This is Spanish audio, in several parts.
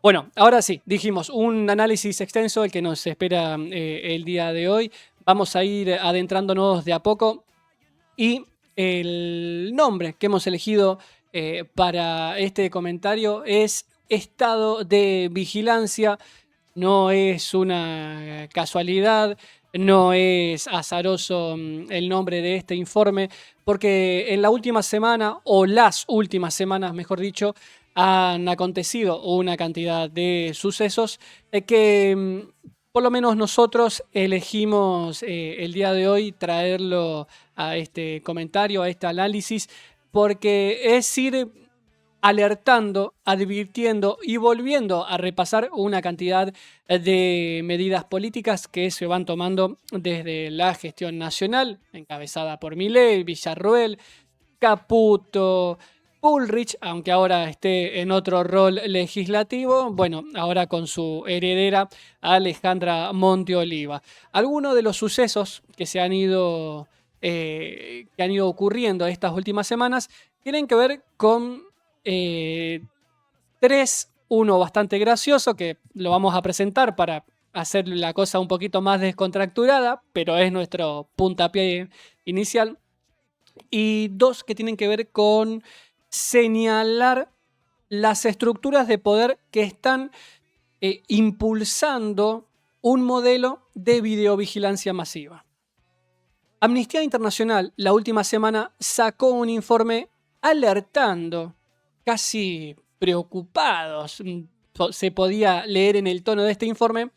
Bueno, ahora sí, dijimos un análisis extenso el que nos espera el día de hoy. Vamos a ir adentrándonos de a poco y el nombre que hemos elegido para este comentario es estado de vigilancia. No es una casualidad, no es azaroso el nombre de este informe, porque en la última semana, o las últimas semanas, mejor dicho, han acontecido una cantidad de sucesos que por lo menos nosotros elegimos el día de hoy traerlo a este comentario, a este análisis, porque es ir alertando, advirtiendo y volviendo a repasar una cantidad de medidas políticas que se van tomando desde la gestión nacional, encabezada por Milei, Villarroel, Caputo, Bullrich, aunque ahora esté en otro rol legislativo, bueno, ahora con su heredera Alejandra Monteoliva. Algunos de los sucesos que que han ido ocurriendo estas últimas semanas tienen que ver con tres, uno bastante gracioso que lo vamos a presentar para hacer la cosa un poquito más descontracturada, pero es nuestro puntapié inicial. Y dos que tienen que ver con señalar las estructuras de poder que están impulsando un modelo de videovigilancia masiva. Amnistía Internacional la última semana sacó un informe alertando, casi preocupados, se podía leer en el tono de este informe,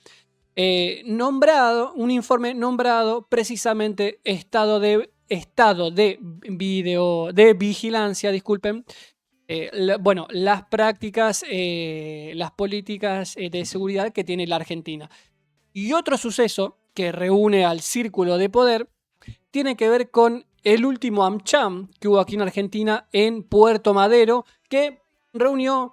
un informe nombrado precisamente estado de vigilancia, disculpen, bueno, las prácticas, las políticas de seguridad que tiene la Argentina. Y otro suceso que reúne al círculo de poder tiene que ver con el último AmCham que hubo aquí en Argentina en Puerto Madero, que reunió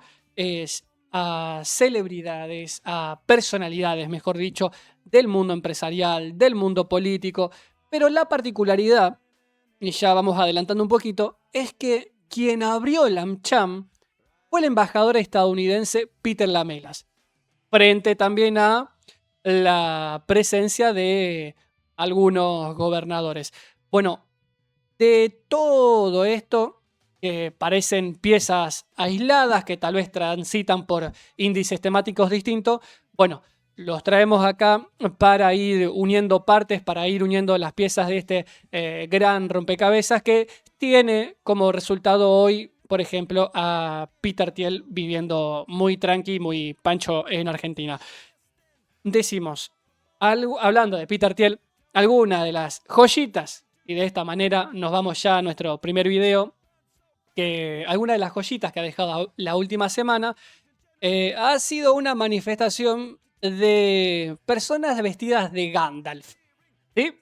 a celebridades, a personalidades, mejor dicho, del mundo empresarial, del mundo político. Pero la particularidad, y ya vamos adelantando un poquito, es que quien abrió el AmCham fue el embajador estadounidense Peter Lamelas, frente también a la presencia de algunos gobernadores. Bueno, de todo esto, que parecen piezas aisladas, que tal vez transitan por índices temáticos distintos, bueno, los traemos acá para ir uniendo partes, para ir uniendo las piezas de este gran rompecabezas que tiene como resultado hoy, por ejemplo, a Peter Thiel viviendo muy tranqui, muy pancho en Argentina. Decimos, hablando de Peter Thiel, alguna de las joyitas, y de esta manera nos vamos ya a nuestro primer video, que alguna de las joyitas que ha dejado la última semana ha sido una manifestación de personas vestidas de Gandalf, ¿sí?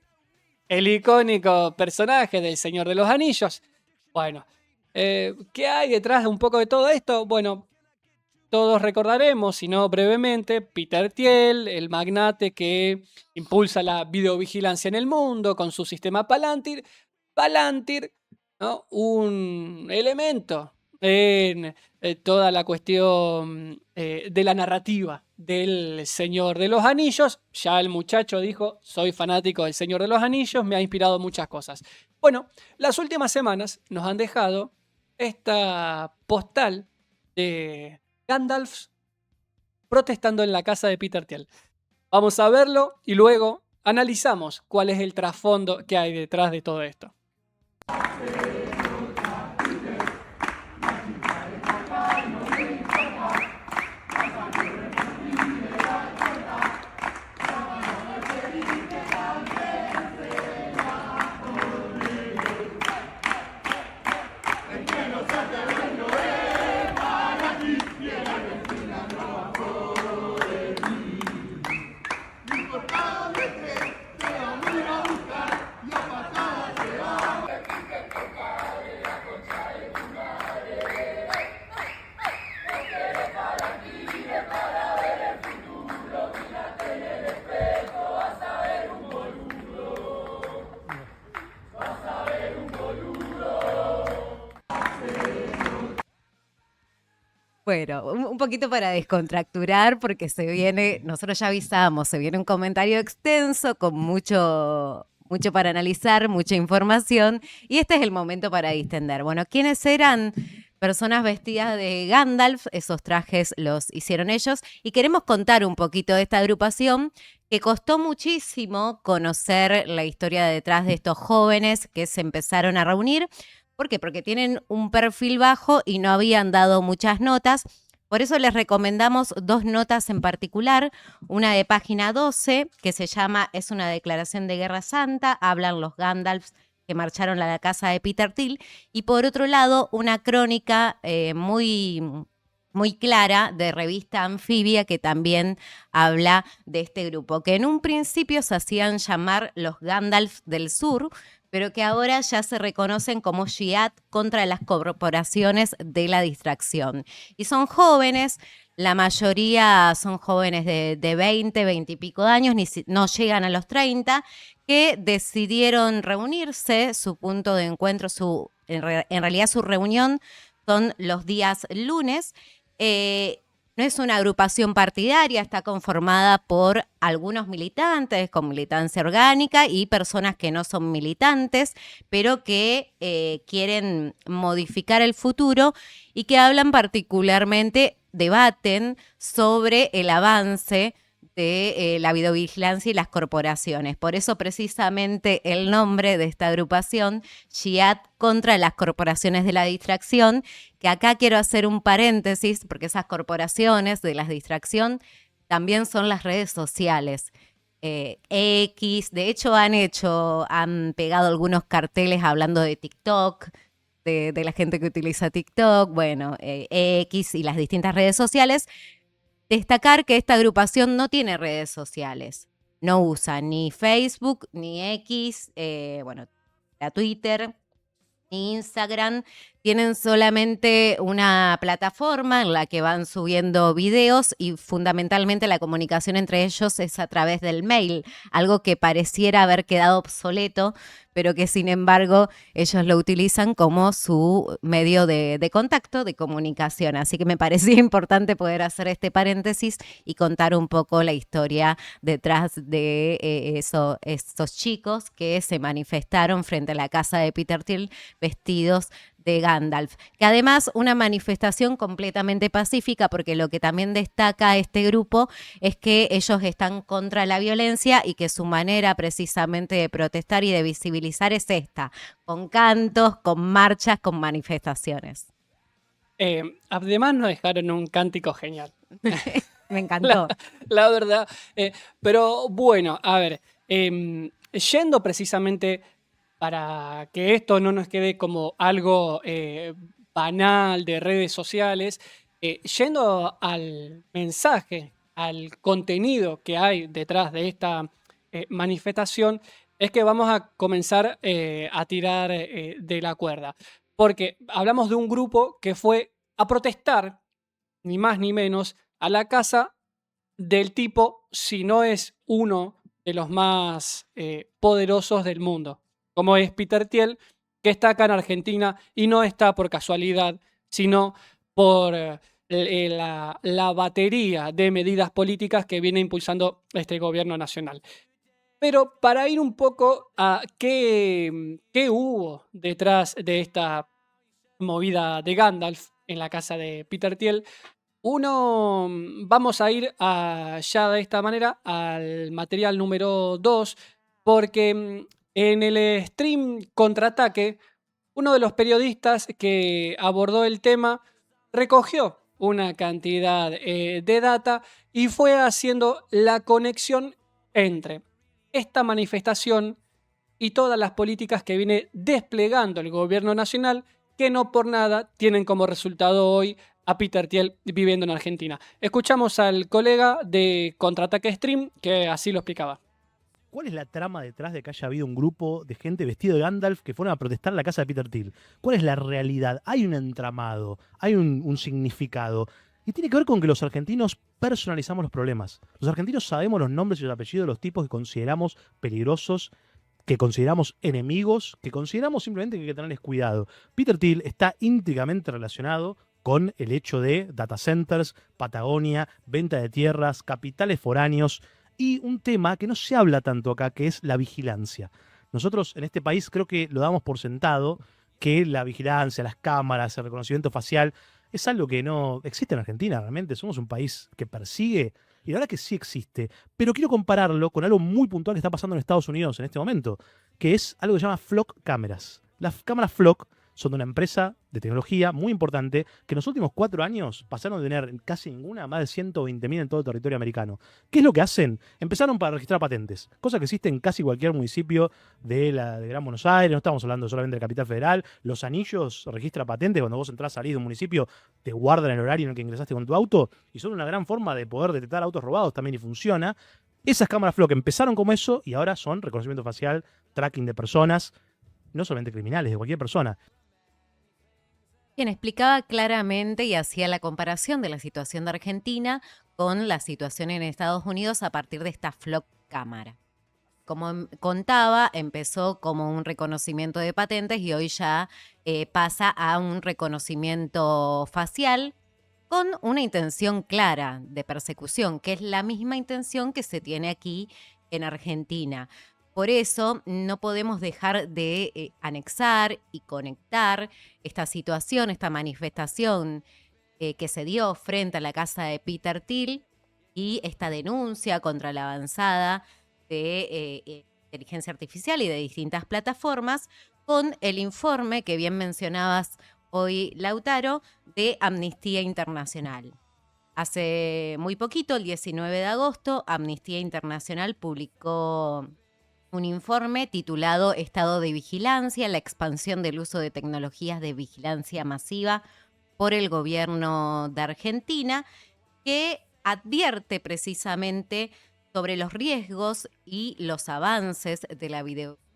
El icónico personaje del Señor de los Anillos. Bueno, ¿qué hay detrás de un poco de todo esto? Bueno, todos recordaremos, si no brevemente, Peter Thiel, el magnate que impulsa la videovigilancia en el mundo con su sistema Palantir. Palantir, ¿no? Un elemento en toda la cuestión de la narrativa del Señor de los Anillos. Ya el muchacho dijo, soy fanático del Señor de los Anillos, me ha inspirado muchas cosas. Bueno, las últimas semanas nos han dejado esta postal de Gandalf protestando en la casa de Peter Thiel. Vamos a verlo y luego analizamos cuál es el trasfondo que hay detrás de todo esto. Bueno, un poquito para descontracturar, porque se viene, nosotros ya avisamos, se viene un comentario extenso con mucho para analizar, mucha información, y este es el momento para distender. Bueno, ¿quiénes eran? Personas vestidas de Gandalf, esos trajes los hicieron ellos, y queremos contar un poquito de esta agrupación que costó muchísimo conocer la historia detrás de estos jóvenes que se empezaron a reunir. ¿Por qué? Porque tienen un perfil bajo y no habían dado muchas notas. Por eso les recomendamos 2 notas en particular. Una de página 12, que se llama Es una declaración de guerra santa. Hablan los Gandalfs que marcharon a la casa de Peter Thiel. Y por otro lado, una crónica muy clara de revista Anfibia que también habla de este grupo, que en un principio se hacían llamar los Gandalf del Sur, pero que ahora ya se reconocen como Jihad contra las corporaciones de la distracción. Y son jóvenes, la mayoría son jóvenes de 20 y pico de años, no llegan a los 30, que decidieron reunirse. Su punto de encuentro, en realidad su reunión son los días lunes. No es una agrupación partidaria, está conformada por algunos militantes con militancia orgánica y personas que no son militantes, pero que quieren modificar el futuro y que hablan particularmente, debaten sobre el avance de la videovigilancia y las corporaciones. Por eso precisamente el nombre de esta agrupación, Jihad contra las corporaciones de la distracción, que acá quiero hacer un paréntesis, porque esas corporaciones de la distracción también son las redes sociales. X, de hecho han pegado algunos carteles hablando de TikTok, de la gente que utiliza TikTok, bueno, X y las distintas redes sociales. Destacar que esta agrupación no tiene redes sociales, no usa ni Facebook, ni X, la Twitter, ni Instagram. Tienen solamente una plataforma en la que van subiendo videos y fundamentalmente la comunicación entre ellos es a través del mail, algo que pareciera haber quedado obsoleto, pero que sin embargo ellos lo utilizan como su medio de contacto, de comunicación. Así que me parecía importante poder hacer este paréntesis y contar un poco la historia detrás de estos chicos que se manifestaron frente a la casa de Peter Thiel vestidos de Gandalf, que además una manifestación completamente pacífica, porque lo que también destaca este grupo es que ellos están contra la violencia y que su manera precisamente de protestar y de visibilizar es esta, con cantos, con marchas, con manifestaciones. Además nos dejaron un cántico genial. Me encantó. La verdad. Pero bueno, a ver, yendo precisamente para que esto no nos quede como algo banal de redes sociales, yendo al mensaje, al contenido que hay detrás de esta manifestación, es que vamos a comenzar a tirar de la cuerda. Porque hablamos de un grupo que fue a protestar, ni más ni menos, a la casa del tipo, si no es uno de los más poderosos del mundo, como es Peter Thiel, que está acá en Argentina y no está por casualidad, sino por la batería de medidas políticas que viene impulsando este gobierno nacional. Pero para ir un poco a qué hubo detrás de esta movida de Gandalf en la casa de Peter Thiel, vamos a ir ya de esta manera al material número 2, porque en el stream Contraataque, uno de los periodistas que abordó el tema recogió una cantidad de data y fue haciendo la conexión entre esta manifestación y todas las políticas que viene desplegando el gobierno nacional, que no por nada tienen como resultado hoy a Peter Thiel viviendo en Argentina. Escuchamos al colega de Contraataque Stream que así lo explicaba. ¿Cuál es la trama detrás de que haya habido un grupo de gente vestido de Gandalf que fueron a protestar en la casa de Peter Thiel? ¿Cuál es la realidad? Hay un entramado, hay un significado. Y tiene que ver con que los argentinos personalizamos los problemas. Los argentinos sabemos los nombres y los apellidos de los tipos que consideramos peligrosos, que consideramos enemigos, que consideramos simplemente que hay que tenerles cuidado. Peter Thiel está íntimamente relacionado con el hecho de data centers, Patagonia, venta de tierras, capitales foráneos y un tema que no se habla tanto acá, que es la vigilancia. Nosotros en este país creo que lo damos por sentado, que la vigilancia, las cámaras, el reconocimiento facial, es algo que no existe en Argentina realmente. Somos un país que persigue, y la verdad que sí existe. Pero quiero compararlo con algo muy puntual que está pasando en Estados Unidos en este momento, que es algo que se llama Flock Cámaras. Las cámaras Flock son de una empresa de tecnología muy importante que en los últimos 4 años pasaron de tener casi ninguna a más de 120.000 en todo el territorio americano. ¿Qué es lo que hacen? Empezaron para registrar patentes, cosa que existe en casi cualquier municipio de Gran Buenos Aires. No estamos hablando solamente de Capital Federal. Los Anillos registra patentes. Cuando vos entrás, salís de un municipio, te guardan el horario en el que ingresaste con tu auto y son una gran forma de poder detectar autos robados también, y funciona. Esas cámaras Flock empezaron como eso y ahora son reconocimiento facial, tracking de personas, no solamente criminales, de cualquier persona. Quien explicaba claramente y hacía la comparación de la situación de Argentina con la situación en Estados Unidos a partir de esta Flock cámara. Como contaba, empezó como un reconocimiento de patentes y hoy ya pasa a un reconocimiento facial con una intención clara de persecución, que es la misma intención que se tiene aquí en Argentina. Por eso no podemos dejar de anexar y conectar esta situación, esta manifestación que se dio frente a la casa de Peter Thiel y esta denuncia contra la avanzada de inteligencia artificial y de distintas plataformas, con el informe que bien mencionabas hoy, Lautaro, de Amnistía Internacional. Hace muy poquito, el 19 de agosto, Amnistía Internacional publicó un informe titulado Estado de Vigilancia, la expansión del uso de tecnologías de vigilancia masiva por el gobierno de Argentina, que advierte precisamente sobre los riesgos y los avances de la videovigilancia.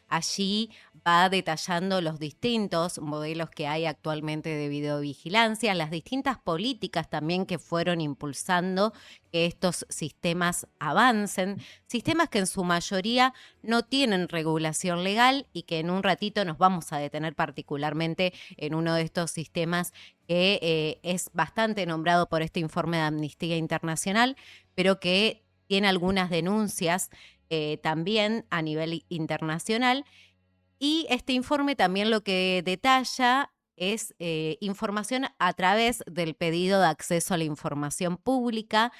Allí va detallando los distintos modelos que hay actualmente de videovigilancia, las distintas políticas también que fueron impulsando que estos sistemas avancen, sistemas que en su mayoría no tienen regulación legal y que en un ratito nos vamos a detener particularmente en uno de estos sistemas que es bastante nombrado por este informe de Amnistía Internacional, pero que tiene algunas denuncias también a nivel internacional. Y este informe también lo que detalla es información a través del pedido de acceso a la información pública.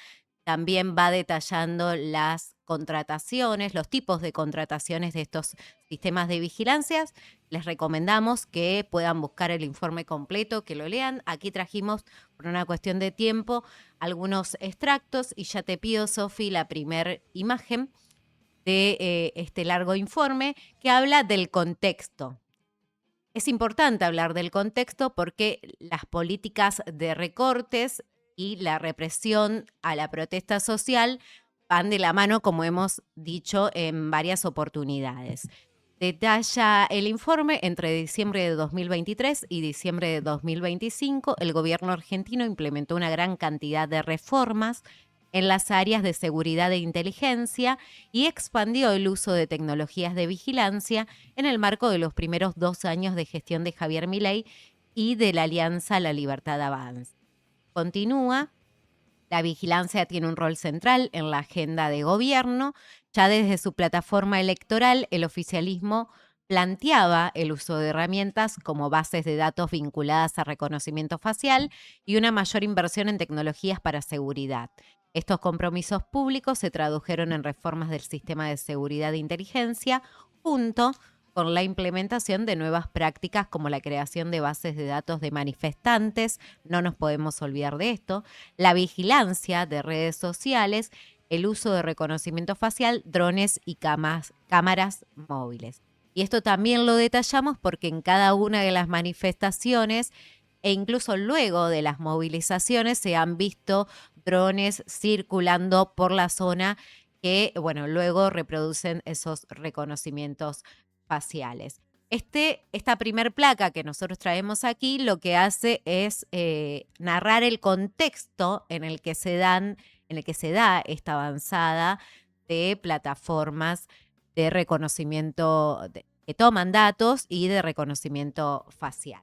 También va detallando las contrataciones, los tipos de contrataciones de estos sistemas de vigilancia. Les recomendamos que puedan buscar el informe completo, que lo lean. Aquí trajimos, por una cuestión de tiempo, algunos extractos y ya te pido, Sofi, la primera imagen de este largo informe que habla del contexto. Es importante hablar del contexto porque las políticas de recortes y la represión a la protesta social van de la mano, como hemos dicho en varias oportunidades. Detalla el informe: entre diciembre de 2023 y diciembre de 2025, el gobierno argentino implementó una gran cantidad de reformas en las áreas de seguridad e inteligencia y expandió el uso de tecnologías de vigilancia en el marco de los primeros 2 años de gestión de Javier Milei y de la Alianza La Libertad Avanza. Continúa: la vigilancia tiene un rol central en la agenda de gobierno. Ya desde su plataforma electoral, el oficialismo planteaba el uso de herramientas como bases de datos vinculadas a reconocimiento facial y una mayor inversión en tecnologías para seguridad. Estos compromisos públicos se tradujeron en reformas del sistema de seguridad e inteligencia, junto con la implementación de nuevas prácticas como la creación de bases de datos de manifestantes, no nos podemos olvidar de esto, la vigilancia de redes sociales, el uso de reconocimiento facial, drones y cámaras móviles. Y esto también lo detallamos porque en cada una de las manifestaciones e incluso luego de las movilizaciones se han visto drones circulando por la zona que, bueno, luego reproducen esos reconocimientos faciales. Esta primer placa que nosotros traemos aquí lo que hace es narrar el contexto en el que se da esta avanzada de plataformas de reconocimiento que toman datos y de reconocimiento facial.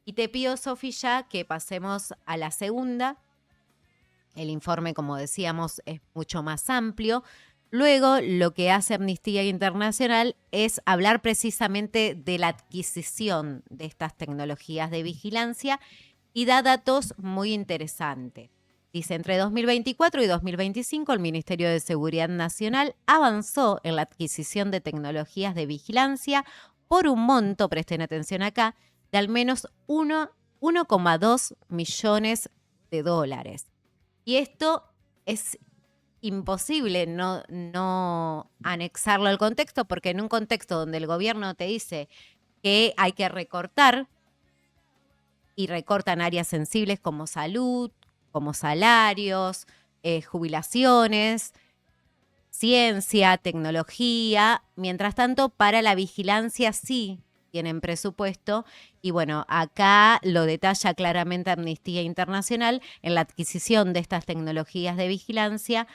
Y te pido, Sofi, ya que pasemos a la segunda. El informe, como decíamos, es mucho más amplio. Luego, lo que hace Amnistía Internacional es hablar precisamente de la adquisición de estas tecnologías de vigilancia y da datos muy interesantes. Dice, entre 2024 y 2025, el Ministerio de Seguridad Nacional avanzó en la adquisición de tecnologías de vigilancia por un monto, presten atención acá, de al menos 1,2 millones de dólares. Y esto es imposible no anexarlo al contexto, porque en un contexto donde el gobierno te dice que hay que recortar, y recortan áreas sensibles como salud, como salarios, jubilaciones, ciencia, tecnología. Mientras tanto, para la vigilancia sí tienen presupuesto. Y bueno, acá lo detalla claramente Amnistía Internacional. En la adquisición de estas tecnologías de vigilancia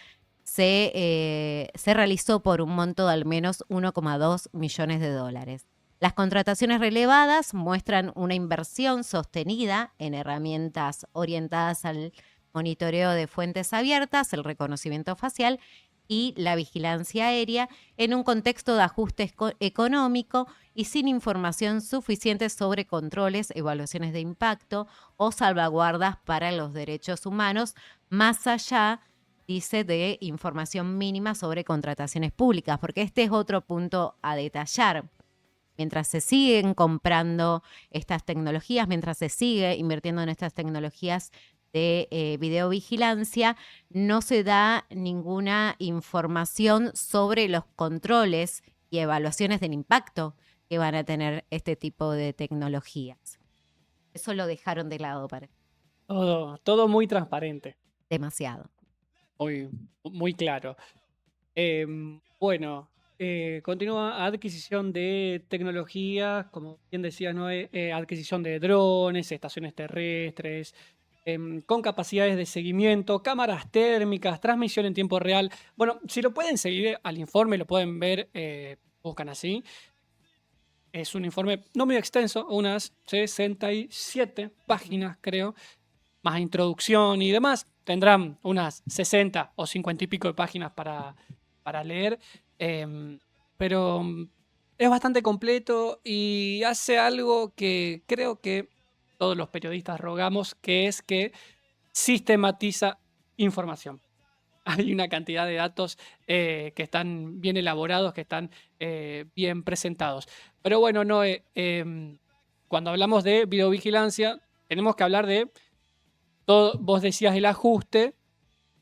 se realizó por un monto de al menos 1,2 millones de dólares. Las contrataciones relevadas muestran una inversión sostenida en herramientas orientadas al monitoreo de fuentes abiertas, el reconocimiento facial y la vigilancia aérea en un contexto de ajuste económico y sin información suficiente sobre controles, evaluaciones de impacto o salvaguardas para los derechos humanos, más allá, dice, de información mínima sobre contrataciones públicas, porque este es otro punto a detallar. Mientras se siguen comprando estas tecnologías, mientras se sigue invirtiendo en estas tecnologías de videovigilancia, no se da ninguna información sobre los controles y evaluaciones del impacto que van a tener este tipo de tecnologías. Eso lo dejaron de lado para Todo muy transparente, demasiado. muy claro. Bueno, continúa adquisición de tecnologías, como bien decías, ¿no? Adquisición de drones, estaciones terrestres, con capacidades de seguimiento, cámaras térmicas, transmisión en tiempo real. Bueno, si lo pueden seguir al informe, lo pueden ver, buscan así. Es un informe no muy extenso, unas 67 páginas creo, más introducción y demás. Tendrán unas 60 o 50 y pico de páginas para leer, pero es bastante completo y hace algo que creo que todos los periodistas rogamos, que es que sistematiza información. Hay una cantidad de datos que están bien elaborados, que están bien presentados. Pero bueno, Noé, cuando hablamos de videovigilancia, tenemos que hablar de todo. Vos decías el ajuste,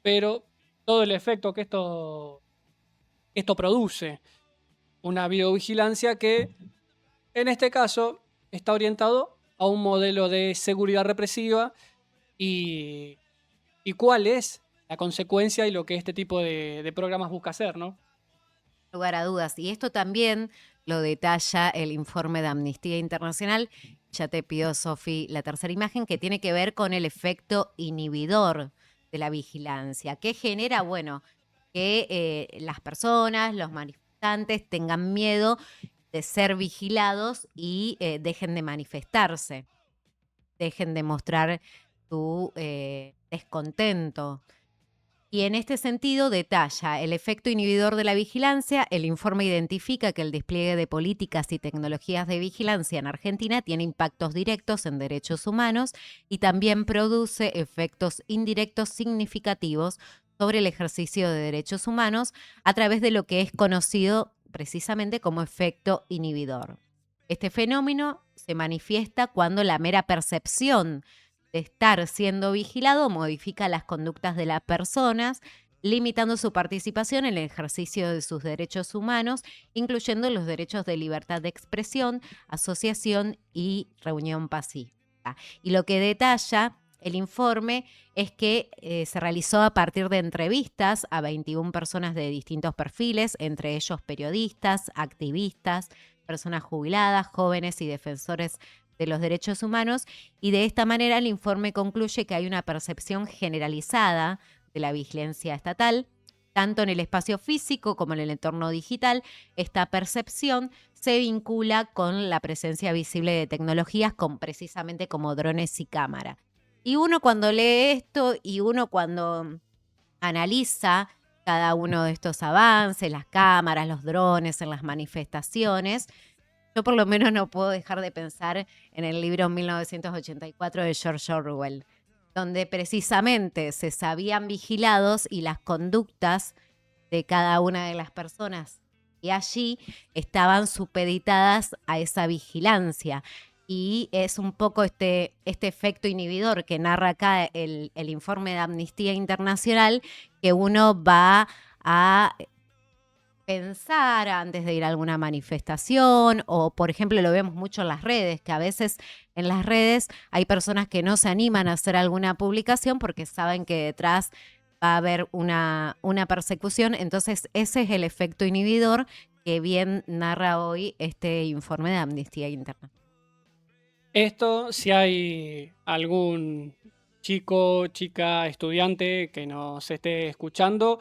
pero todo el efecto que esto produce. Una videovigilancia que, en este caso, está orientado a un modelo de seguridad represiva y cuál es la consecuencia y lo que este tipo de programas busca hacer, ¿no? Lugar a dudas. Y esto también lo detalla el informe de Amnistía Internacional. Ya te pido, Sofi, la tercera imagen, que tiene que ver con el efecto inhibidor de la vigilancia, que genera, bueno, que las personas, los manifestantes tengan miedo de ser vigilados y dejen de manifestarse, dejen de mostrar su descontento. Y en este sentido detalla el efecto inhibidor de la vigilancia. El informe identifica que el despliegue de políticas y tecnologías de vigilancia en Argentina tiene impactos directos en derechos humanos y también produce efectos indirectos significativos sobre el ejercicio de derechos humanos a través de lo que es conocido precisamente como efecto inhibidor. Este fenómeno se manifiesta cuando la mera percepción de estar siendo vigilado modifica las conductas de las personas, limitando su participación en el ejercicio de sus derechos humanos, incluyendo los derechos de libertad de expresión, asociación y reunión pacífica. Y lo que detalla el informe es que se realizó a partir de entrevistas a 21 personas de distintos perfiles, entre ellos periodistas, activistas, personas jubiladas, jóvenes y defensores de los derechos humanos, y de esta manera el informe concluye que hay una percepción generalizada de la vigilancia estatal, tanto en el espacio físico como en el entorno digital. Esta percepción se vincula con la presencia visible de tecnologías precisamente como drones y cámara. Y uno cuando lee esto y uno cuando analiza cada uno de estos avances, las cámaras, los drones en las manifestaciones, yo por lo menos no puedo dejar de pensar en el libro 1984 de George Orwell, donde precisamente se sabían vigilados y las conductas de cada una de las personas y allí estaban supeditadas a esa vigilancia. Y es un poco este efecto inhibidor que narra acá el informe de Amnistía Internacional, que uno va a pensar antes de ir a alguna manifestación, o por ejemplo lo vemos mucho en las redes, que a veces en las redes hay personas que no se animan a hacer alguna publicación porque saben que detrás va a haber una persecución. Entonces ese es el efecto inhibidor que bien narra hoy este informe de Amnistía Internacional. Esto, si hay algún chico, chica, estudiante que nos esté escuchando,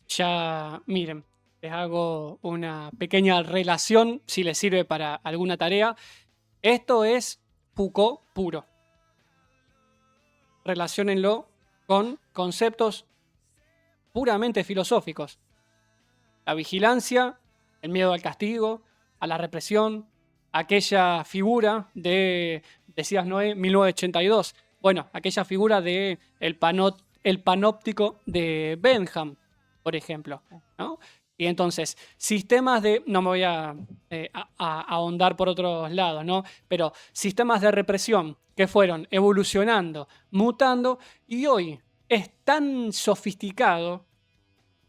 ya miren, les hago una pequeña relación si les sirve para alguna tarea. Esto es Foucault puro. Relaciónenlo con conceptos puramente filosóficos. La vigilancia, el miedo al castigo, a la represión, aquella figura de, decías Noé, 1982. Bueno, aquella figura de el panóptico de Bentham, por ejemplo, ¿no? Y entonces, sistemas de, no me voy a ahondar por otros lados, ¿no? Pero sistemas de represión que fueron evolucionando, mutando, y hoy es tan sofisticado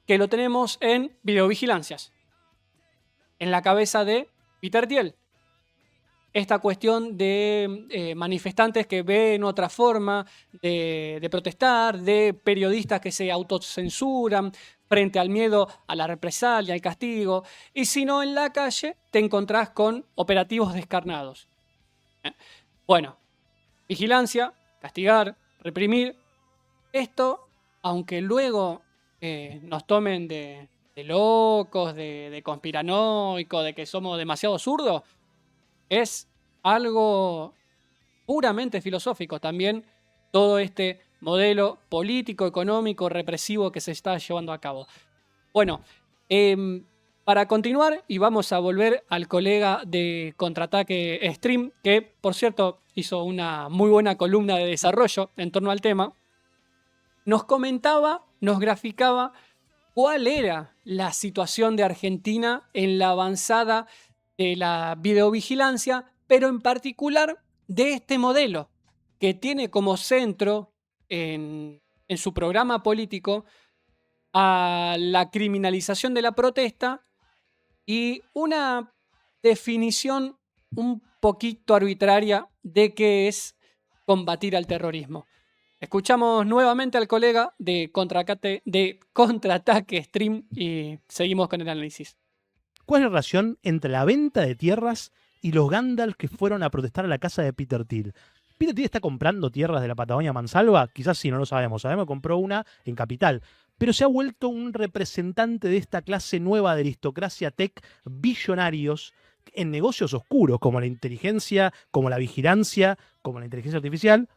que lo tenemos en videovigilancias, en la cabeza de Peter Thiel. Esta cuestión de manifestantes que ven otra forma de protestar, de periodistas que se autocensuran frente al miedo a la represalia, al castigo, y si no en la calle te encontrás con operativos descarnados. Bueno, vigilancia, castigar, reprimir. Esto, aunque luego nos tomen de locos, de conspiranoicos, de que somos demasiado zurdos, es algo puramente filosófico también, todo este modelo político, económico, represivo que se está llevando a cabo. Bueno, para continuar, y vamos a volver al colega de Contraataque Stream, que por cierto hizo una muy buena columna de desarrollo en torno al tema, nos comentaba, nos graficaba cuál era la situación de Argentina en la avanzada de la videovigilancia, pero en particular de este modelo que tiene como centro en su programa político a la criminalización de la protesta y una definición un poquito arbitraria de qué es combatir al terrorismo. Escuchamos nuevamente al colega de Contraataque Stream y seguimos con el análisis. ¿Cuál es la relación entre la venta de tierras y los Gandalf que fueron a protestar a la casa de Peter Thiel? ¿Peter Thiel está comprando tierras de la Patagonia Mansalva? Quizás sí, no lo sabemos. Sabemos que compró una en Capital. Pero se ha vuelto un representante de esta clase nueva de aristocracia tech, billonarios, en negocios oscuros, como la inteligencia, como la vigilancia, como la inteligencia artificial,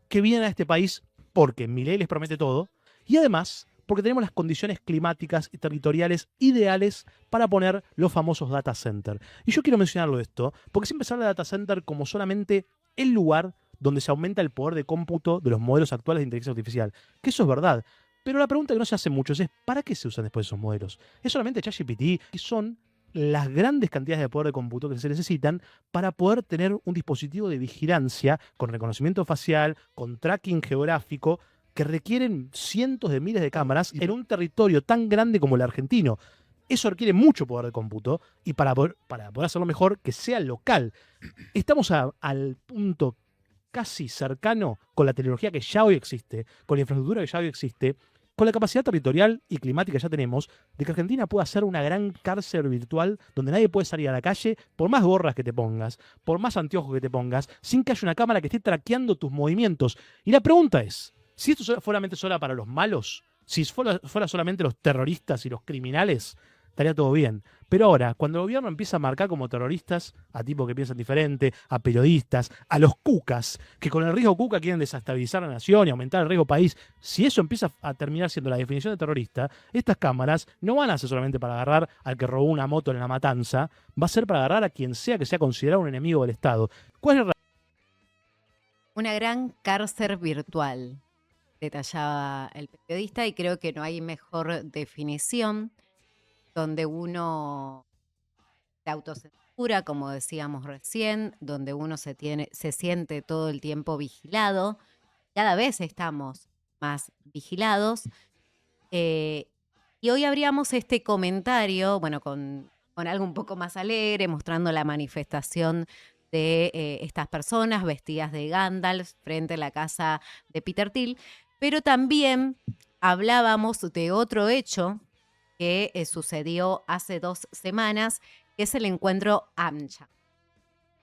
que vienen a este país porque Milei les promete todo, y además porque tenemos las condiciones climáticas y territoriales ideales para poner los famosos data center. Y yo quiero mencionarlo esto, porque siempre se habla de data center como solamente el lugar donde se aumenta el poder de cómputo de los modelos actuales de inteligencia artificial, que eso es verdad. Pero la pregunta que no se hace mucho es ¿para qué se usan después esos modelos? ¿Es solamente ChatGPT? ¿Qué son las grandes cantidades de poder de cómputo que se necesitan para poder tener un dispositivo de vigilancia con reconocimiento facial, con tracking geográfico, que requieren cientos de miles de cámaras en un territorio tan grande como el argentino? Eso requiere mucho poder de cómputo y para poder hacerlo mejor, que sea local. Estamos al punto casi cercano con la tecnología que ya hoy existe, con la infraestructura que ya hoy existe, con la capacidad territorial y climática que ya tenemos, de que Argentina pueda ser una gran cárcel virtual donde nadie puede salir a la calle por más gorras que te pongas, por más anteojos que te pongas, sin que haya una cámara que esté traqueando tus movimientos. Y la pregunta es, si esto fuera solamente para los malos, si fuera solamente los terroristas y los criminales, estaría todo bien. Pero ahora, cuando el gobierno empieza a marcar como terroristas a tipos que piensan diferente, a periodistas, a los cucas, que con el riesgo cuca quieren desestabilizar la nación y aumentar el riesgo país, si eso empieza a terminar siendo la definición de terrorista, estas cámaras no van a ser solamente para agarrar al que robó una moto en la matanza, va a ser para agarrar a quien sea que sea considerado un enemigo del Estado. ¿Cuál es la Una gran cárcel virtual, detallaba el periodista, y creo que no hay mejor definición donde uno se autocensura, como decíamos recién, donde uno se siente todo el tiempo vigilado. Cada vez estamos más vigilados. Y hoy abríamos este comentario, bueno, con algo un poco más alegre, mostrando la manifestación de estas personas vestidas de Gandalf frente a la casa de Peter Thiel, pero también hablábamos de otro hecho que sucedió hace 2 semanas, que es el encuentro AMCHA.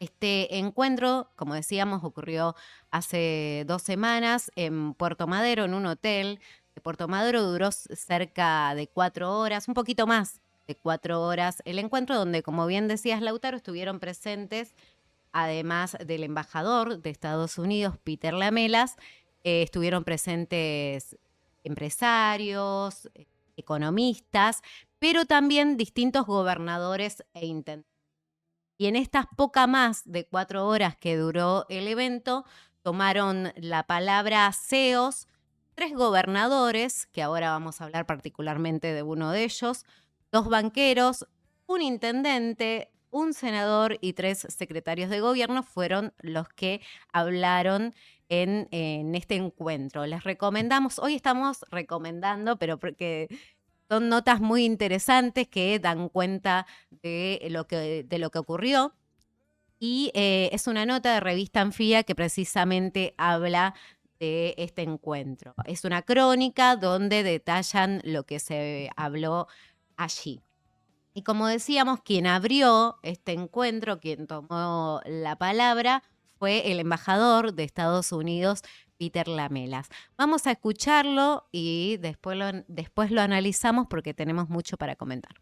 Este encuentro, como decíamos, ocurrió hace 2 semanas en Puerto Madero, en un hotel de Puerto Madero. Duró cerca de 4 horas, un poquito más de 4 horas el encuentro, donde, como bien decías, Lautaro, estuvieron presentes, además del embajador de Estados Unidos, Peter Lamelas, estuvieron presentes empresarios, economistas, pero también distintos gobernadores e intendentes. Y en estas poca más de 4 horas que duró el evento, tomaron la palabra CEOs, 3 gobernadores, que ahora vamos a hablar particularmente de uno de ellos, 2 banqueros, un intendente, un senador y 3 secretarios de gobierno fueron los que hablaron en este encuentro. Les recomendamos, hoy estamos recomendando, pero porque son notas muy interesantes que dan cuenta de lo que ocurrió. Y es una nota de revista Anfía que precisamente habla de este encuentro. Es una crónica donde detallan lo que se habló allí. Y como decíamos, quien abrió este encuentro, quien tomó la palabra, fue el embajador de Estados Unidos, Peter Lamelas. Vamos a escucharlo y después lo analizamos porque tenemos mucho para comentar.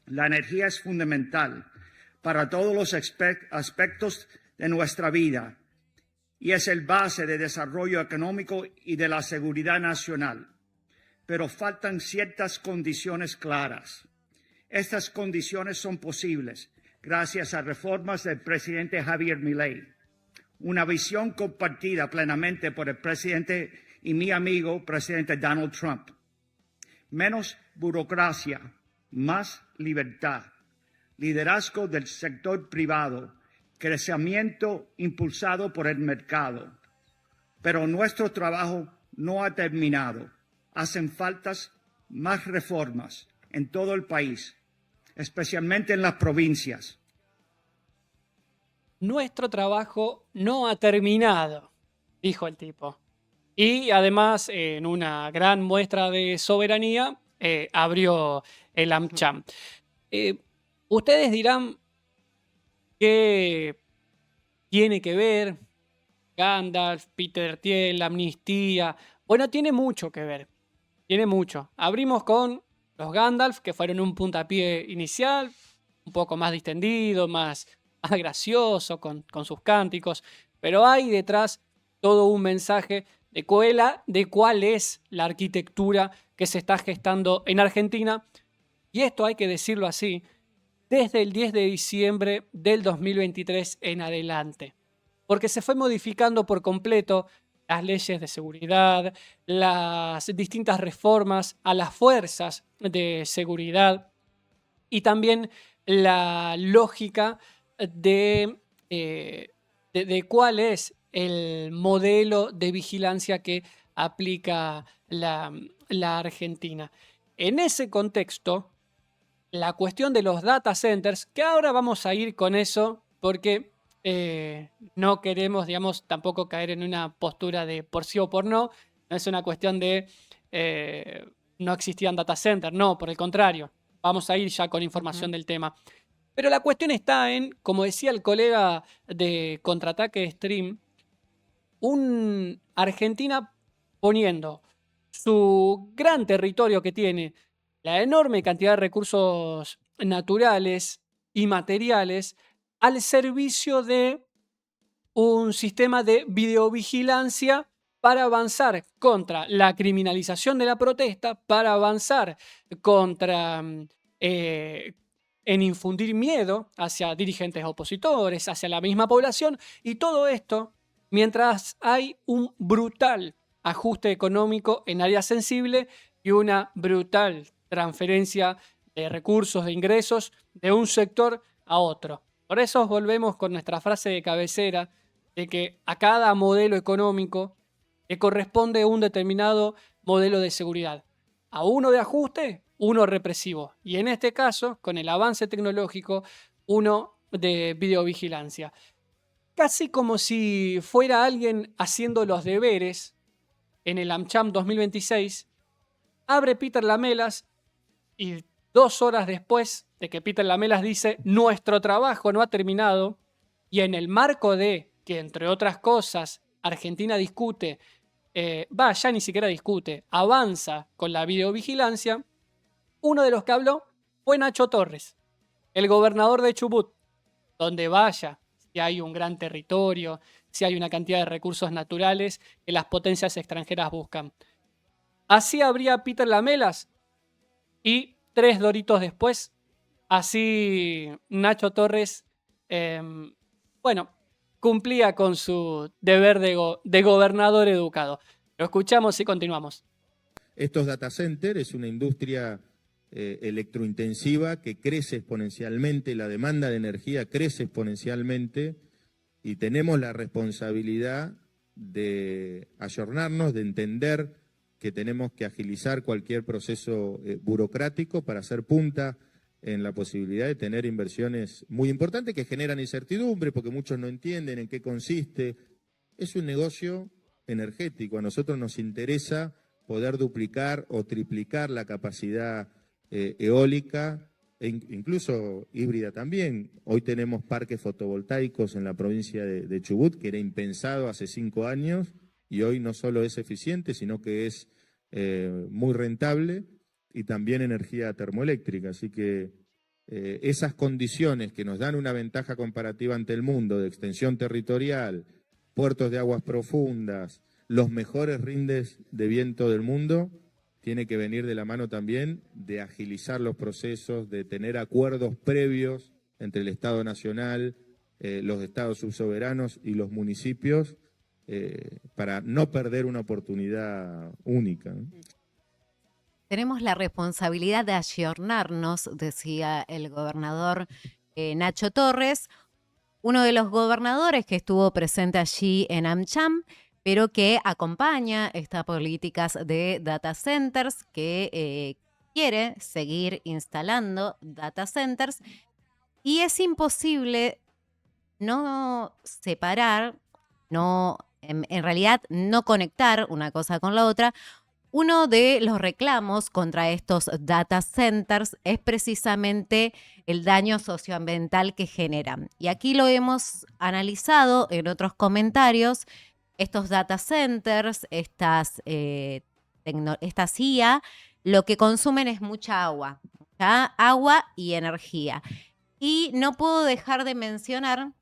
La energía es fundamental para todos los aspectos de nuestra vida y es el base de desarrollo económico y de la seguridad nacional. Pero faltan ciertas condiciones claras. Estas condiciones son posibles gracias a reformas del presidente Javier Milei, una visión compartida plenamente por el presidente y mi amigo, presidente Donald Trump. Menos burocracia, más libertad, liderazgo del sector privado, crecimiento impulsado por el mercado. Pero nuestro trabajo no ha terminado. Hacen faltas más reformas en todo el país, especialmente en las provincias. Nuestro trabajo no ha terminado, dijo el tipo. Y además, en una gran muestra de soberanía, abrió el AmCham. Ustedes dirán qué tiene que ver Gandalf, Peter Thiel, la amnistía. Bueno, tiene mucho que ver. Tiene mucho. Abrimos con los Gandalf, que fueron un puntapié inicial, un poco más distendido, más gracioso, con sus cánticos. Pero hay detrás todo un mensaje de cuál es la arquitectura que se está gestando en Argentina. Y esto hay que decirlo así, desde el 10 de diciembre del 2023 en adelante. Porque se fue modificando por completo las leyes de seguridad, las distintas reformas a las fuerzas de seguridad y también la lógica de cuál es el modelo de vigilancia que aplica la Argentina. En ese contexto, la cuestión de los data centers, que ahora vamos a ir con eso porque no queremos, digamos, tampoco caer en una postura de por sí o por no. No es una cuestión de no existían data centers, no, por el contrario. Vamos a ir ya con información del tema. Pero la cuestión está en, como decía el colega de Contraataque Stream, Argentina poniendo su gran territorio que tiene, la enorme cantidad de recursos naturales y materiales al servicio de un sistema de videovigilancia para avanzar contra la criminalización de la protesta, para avanzar contra en infundir miedo hacia dirigentes opositores, hacia la misma población, y todo esto mientras hay un brutal ajuste económico en áreas sensibles y una brutal transferencia de recursos, de ingresos de un sector a otro. Por eso volvemos con nuestra frase de cabecera de que a cada modelo económico le corresponde un determinado modelo de seguridad. A uno de ajuste, uno represivo. Y en este caso, con el avance tecnológico, uno de videovigilancia. Casi como si fuera alguien haciendo los deberes en el AmCham 2026, abre Peter Lamelas y 2 horas después de que Peter Lamelas dice nuestro trabajo no ha terminado, y en el marco de que, entre otras cosas, Argentina discute, ya ni siquiera discute, avanza con la videovigilancia, uno de los que habló fue Nacho Torres, el gobernador de Chubut, donde vaya, si hay un gran territorio, si hay una cantidad de recursos naturales que las potencias extranjeras buscan. Así abría Peter Lamelas y 3 doritos después, así Nacho Torres, cumplía con su deber de gobernador educado. Lo escuchamos y continuamos. Estos data centers es una industria electrointensiva que crece exponencialmente, la demanda de energía crece exponencialmente y tenemos la responsabilidad de ayornarnos, de entender que tenemos que agilizar cualquier proceso burocrático para hacer punta en la posibilidad de tener inversiones muy importantes que generan incertidumbre porque muchos no entienden en qué consiste. Es un negocio energético, a nosotros nos interesa poder duplicar o triplicar la capacidad eólica e incluso híbrida también. Hoy tenemos parques fotovoltaicos en la provincia de Chubut, que era impensado hace 5 años, y hoy no solo es eficiente, sino que es muy rentable, y también energía termoeléctrica. Así que esas condiciones que nos dan una ventaja comparativa ante el mundo de extensión territorial, puertos de aguas profundas, los mejores rindes de viento del mundo, tiene que venir de la mano también de agilizar los procesos, de tener acuerdos previos entre el Estado Nacional, los estados subsoberanos y los municipios, para no perder una oportunidad única, ¿no? Tenemos la responsabilidad de ayornarnos, decía el gobernador Nacho Torres, uno de los gobernadores que estuvo presente allí en AmCham, pero que acompaña estas políticas de data centers, que quiere seguir instalando data centers, y es imposible no separar, en realidad no conectar una cosa con la otra. Uno de los reclamos contra estos data centers es precisamente el daño socioambiental que generan. Y aquí lo hemos analizado en otros comentarios. Estos data centers, estas IA, lo que consumen es mucha agua y energía. Y no puedo dejar de mencionar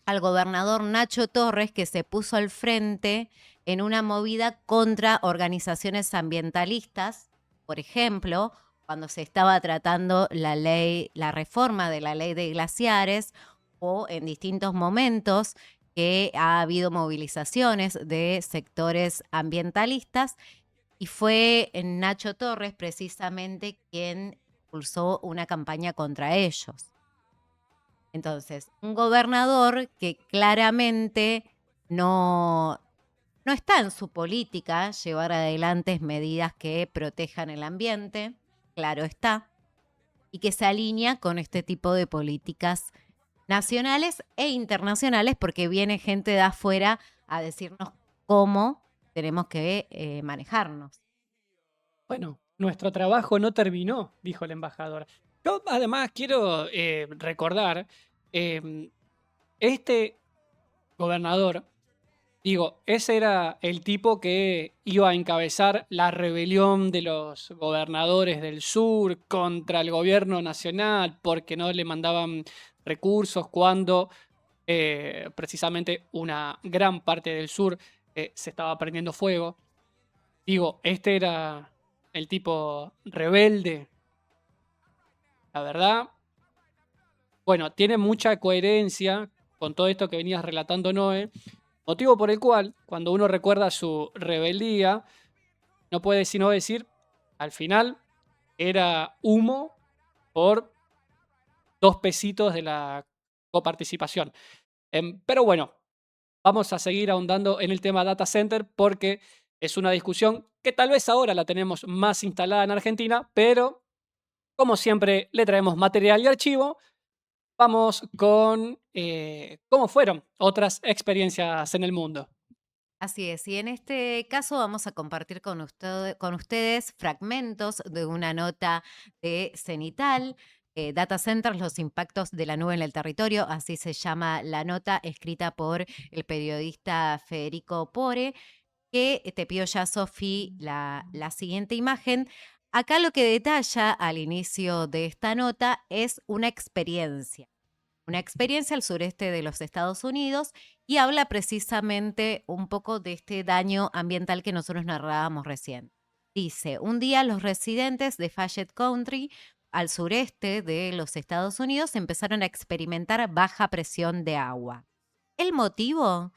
al gobernador Nacho Torres, que se puso al frente en una movida contra organizaciones ambientalistas, por ejemplo, cuando se estaba tratando la reforma de la ley de glaciares, o en distintos momentos que ha habido movilizaciones de sectores ambientalistas, y fue Nacho Torres precisamente quien impulsó una campaña contra ellos. Entonces, un gobernador que claramente no está en su política llevar adelante medidas que protejan el ambiente, claro está, y que se alinea con este tipo de políticas nacionales e internacionales, porque viene gente de afuera a decirnos cómo tenemos que manejarnos. Bueno, nuestro trabajo no terminó, dijo el embajador. Yo además quiero recordar, este gobernador Digo, ese era el tipo que iba a encabezar la rebelión de los gobernadores del sur contra el gobierno nacional porque no le mandaban recursos cuando precisamente una gran parte del sur se estaba prendiendo fuego. Digo, este era el tipo rebelde. La verdad, bueno, tiene mucha coherencia con todo esto que venías relatando, Noé. Motivo por el cual, cuando uno recuerda su rebeldía, no puede sino decir, al final, era humo por 2 pesitos de la coparticipación. Pero bueno, vamos a seguir ahondando en el tema data center porque es una discusión que tal vez ahora la tenemos más instalada en Argentina, pero como siempre le traemos material y archivo. Vamos con cómo fueron otras experiencias en el mundo. Así es, y en este caso vamos a compartir con ustedes fragmentos de una nota de Cenital, Data Centers, los impactos de la nube en el territorio, así se llama la nota, escrita por el periodista Federico Pore, que te pido ya, Sofi, la siguiente imagen. Acá lo que detalla al inicio de esta nota es una experiencia al sureste de los Estados Unidos, y habla precisamente un poco de este daño ambiental que nosotros narrábamos recién. Dice, un día los residentes de Fayette County, al sureste de los Estados Unidos, empezaron a experimentar baja presión de agua. ¿El motivo?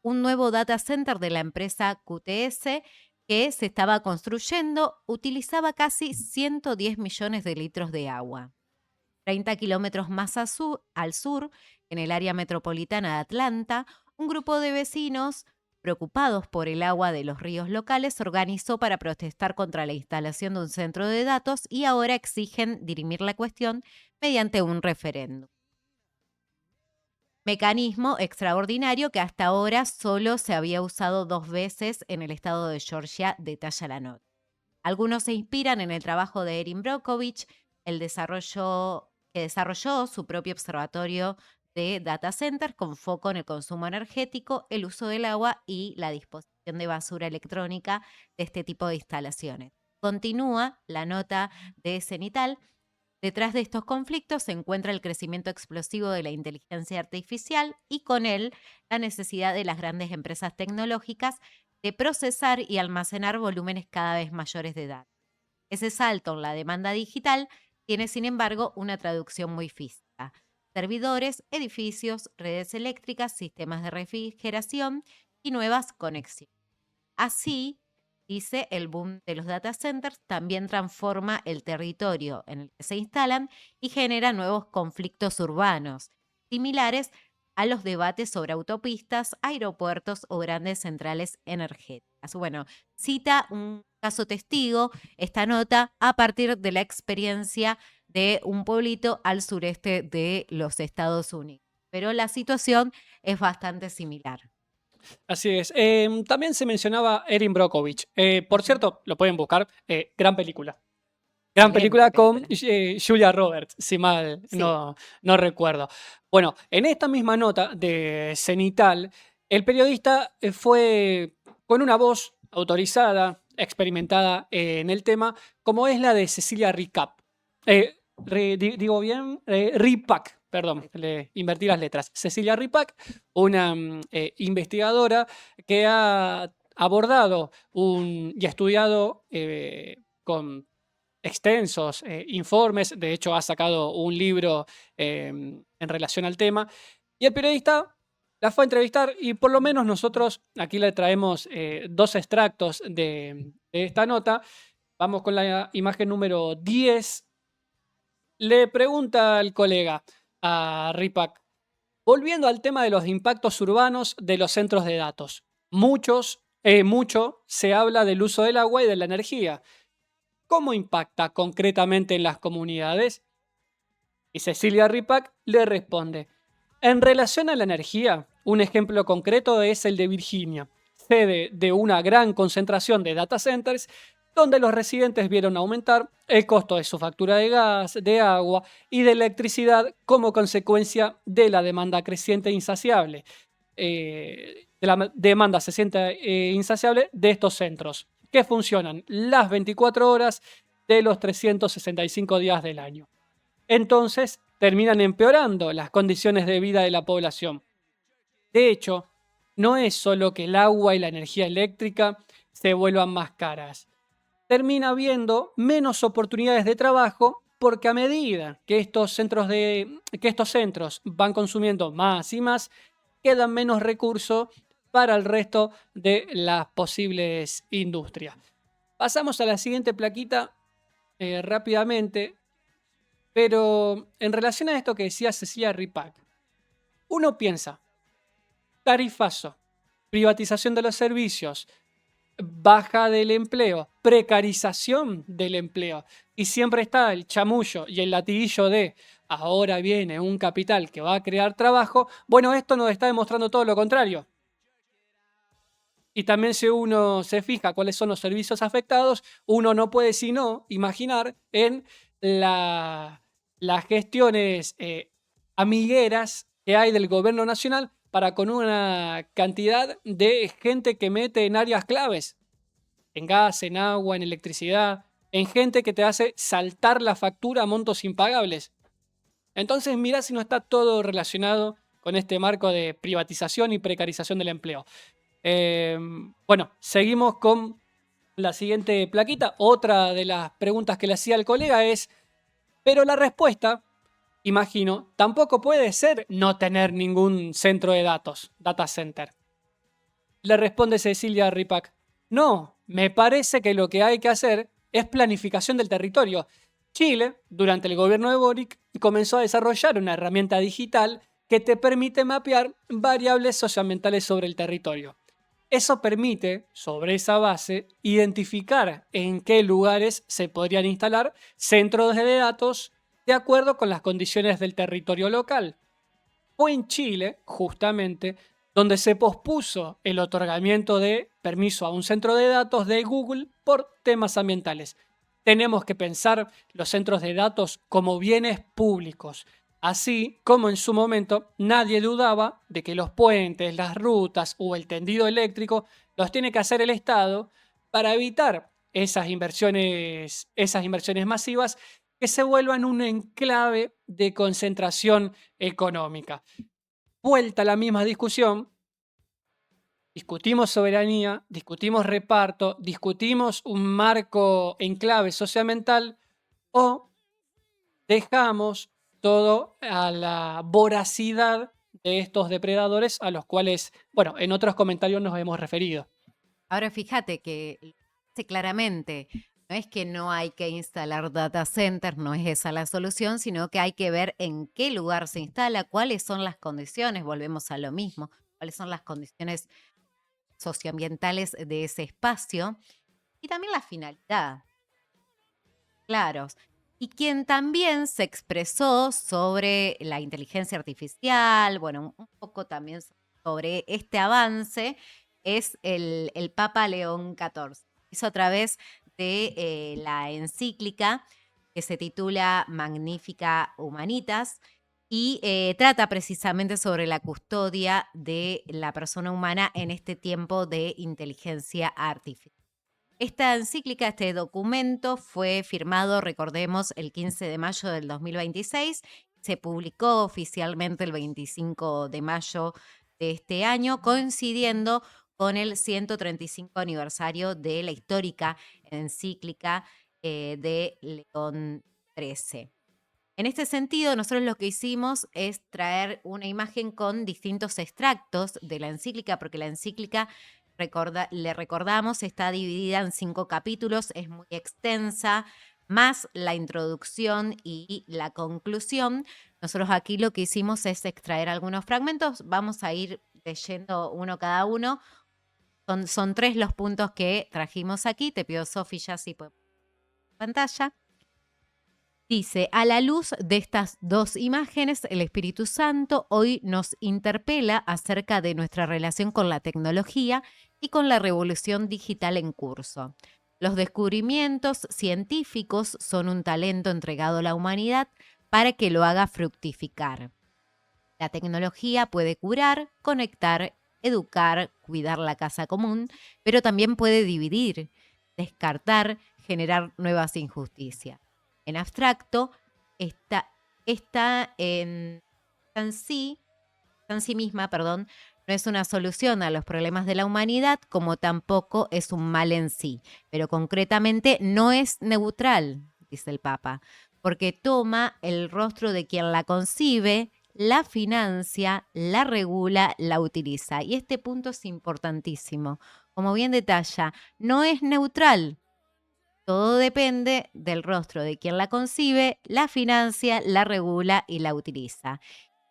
Un nuevo data center de la empresa QTS que se estaba construyendo utilizaba casi 110 millones de litros de agua. 30 kilómetros más al sur, en el área metropolitana de Atlanta, un grupo de vecinos, preocupados por el agua de los ríos locales, se organizó para protestar contra la instalación de un centro de datos y ahora exigen dirimir la cuestión mediante un referéndum. Mecanismo extraordinario que hasta ahora solo se había usado 2 veces en el estado de Georgia, detalla la nota. Algunos se inspiran en el trabajo de Erin Brockovich, que desarrolló su propio observatorio de data centers con foco en el consumo energético, el uso del agua y la disposición de basura electrónica de este tipo de instalaciones. Continúa la nota de Cenital. Detrás de estos conflictos se encuentra el crecimiento explosivo de la inteligencia artificial y con él la necesidad de las grandes empresas tecnológicas de procesar y almacenar volúmenes cada vez mayores de datos. Ese salto en la demanda digital tiene, sin embargo, una traducción muy física. Servidores, edificios, redes eléctricas, sistemas de refrigeración y nuevas conexiones. Así, dice, el boom de los data centers también transforma el territorio en el que se instalan y genera nuevos conflictos urbanos, similares a los debates sobre autopistas, aeropuertos o grandes centrales energéticas. Bueno, cita un caso testigo esta nota a partir de la experiencia de un pueblito al sureste de los Estados Unidos. Pero la situación es bastante similar. Así es. También se mencionaba Erin Brockovich. Por cierto, lo pueden buscar. Gran película. Gran película con Julia Roberts, si mal no recuerdo. Bueno, en esta misma nota de Cenital, el periodista fue con una voz autorizada, experimentada en el tema, como es la de Cecilia Ripac. Digo bien, Ripac, perdón, le invertí las letras. Cecilia Ripac, una investigadora que ha abordado y estudiado con extensos informes, de hecho ha sacado un libro en relación al tema, y el periodista la fue a entrevistar y por lo menos nosotros aquí le traemos 2 extractos de esta nota. Vamos con la imagen número 10. Le pregunta al colega a Ripac, volviendo al tema de los impactos urbanos de los centros de datos. Mucho se habla del uso del agua y de la energía. ¿Cómo impacta concretamente en las comunidades? Y Cecilia Ripac le responde, en relación a la energía, un ejemplo concreto es el de Virginia, sede de una gran concentración de data centers, donde los residentes vieron aumentar el costo de su factura de gas, de agua y de electricidad como consecuencia de la demanda creciente e insaciable. demanda se siente insaciable de estos centros, que funcionan las 24 horas de los 365 días del año. Entonces, terminan empeorando las condiciones de vida de la población. De hecho, no es solo que el agua y la energía eléctrica se vuelvan más caras. Termina habiendo menos oportunidades de trabajo porque a medida que estos centros van consumiendo más y más, quedan menos recursos para el resto de las posibles industrias. Pasamos a la siguiente plaquita rápidamente, pero en relación a esto que decía Cecilia Ripac, uno piensa, tarifazo, privatización de los servicios, baja del empleo, precarización del empleo, y siempre está el chamullo y el latiguillo de ahora viene un capital que va a crear trabajo. Bueno, esto nos está demostrando todo lo contrario. Y también si uno se fija cuáles son los servicios afectados, uno no puede sino imaginar en las gestiones amigueras que hay del gobierno nacional para con una cantidad de gente que mete en áreas claves, en gas, en agua, en electricidad, en gente que te hace saltar la factura a montos impagables. Entonces mirá si no está todo relacionado con este marco de privatización y precarización del empleo. Bueno, seguimos con la siguiente plaquita. Otra de las preguntas que le hacía el colega es, pero la respuesta, imagino, tampoco puede ser no tener ningún centro de datos, data center. Le responde Cecilia Ripac, no, me parece que lo que hay que hacer es planificación del territorio. Chile, durante el gobierno de Boric, comenzó a desarrollar una herramienta digital que te permite mapear variables socioambientales sobre el territorio. Eso permite, sobre esa base, identificar en qué lugares se podrían instalar centros de datos de acuerdo con las condiciones del territorio local. Fue en Chile, justamente, donde se pospuso el otorgamiento de permiso a un centro de datos de Google por temas ambientales. Tenemos que pensar los centros de datos como bienes públicos, así como en su momento nadie dudaba de que los puentes, las rutas o el tendido eléctrico los tiene que hacer el Estado para evitar esas inversiones masivas que se vuelvan un enclave de concentración económica. Vuelta a la misma discusión, discutimos soberanía, discutimos reparto, discutimos un marco enclave socioambiental o dejamos todo a la voracidad de estos depredadores a los cuales, bueno, en otros comentarios nos hemos referido. Ahora fíjate que dice claramente, no es que no hay que instalar data centers, no es esa la solución, sino que hay que ver en qué lugar se instala, cuáles son las condiciones, volvemos a lo mismo, cuáles son las condiciones socioambientales de ese espacio y también la finalidad. Claros. Y quien también se expresó sobre la inteligencia artificial, bueno, un poco también sobre este avance, es el Papa León XIV. Hizo a través de la encíclica que se titula Magnificat Humanitas y trata precisamente sobre la custodia de la persona humana en este tiempo de inteligencia artificial. Esta encíclica, este documento fue firmado, recordemos, el 15 de mayo del 2026. Se publicó oficialmente el 25 de mayo de este año, coincidiendo con el 135 aniversario de la histórica encíclica de León XIII. En este sentido, nosotros lo que hicimos es traer una imagen con distintos extractos de la encíclica, porque la encíclica, le recordamos, está dividida en 5 capítulos, es muy extensa, más la introducción y la conclusión. Nosotros aquí lo que hicimos es extraer algunos fragmentos, vamos a ir leyendo uno cada uno. Son 3 los puntos que trajimos aquí, te pido, Sofi, ya si podemos pantalla. Dice, a la luz de estas 2 imágenes, el Espíritu Santo hoy nos interpela acerca de nuestra relación con la tecnología y con la revolución digital en curso. Los descubrimientos científicos son un talento entregado a la humanidad para que lo haga fructificar. La tecnología puede curar, conectar, educar, cuidar la casa común, pero también puede dividir, descartar, generar nuevas injusticias. En abstracto, está en sí misma, perdón, no es una solución a los problemas de la humanidad, como tampoco es un mal en sí, pero concretamente no es neutral, dice el Papa, porque toma el rostro de quien la concibe, la financia, la regula, la utiliza. Y este punto es importantísimo. Como bien detalla, no es neutral. Todo depende del rostro de quien la concibe, la financia, la regula y la utiliza.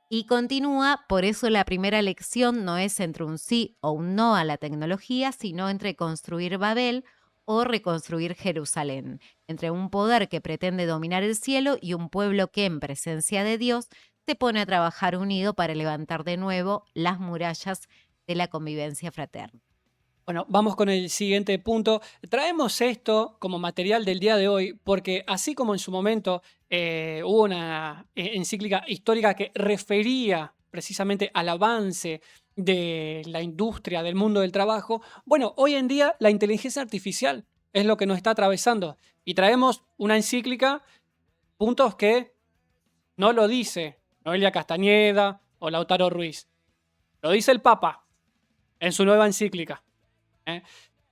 Y continúa, por eso la primera elección no es entre un sí o un no a la tecnología, sino entre construir Babel o reconstruir Jerusalén, entre un poder que pretende dominar el cielo y un pueblo que en presencia de Dios se pone a trabajar unido para levantar de nuevo las murallas de la convivencia fraterna. Bueno, vamos con el siguiente punto. Traemos esto como material del día de hoy porque así como en su momento hubo una encíclica histórica que refería precisamente al avance de la industria, del mundo del trabajo, bueno, hoy en día la inteligencia artificial es lo que nos está atravesando. Y traemos una encíclica, puntos que no lo dice Noelia Castañeda o Lautaro Ruiz. Lo dice el Papa en su nueva encíclica.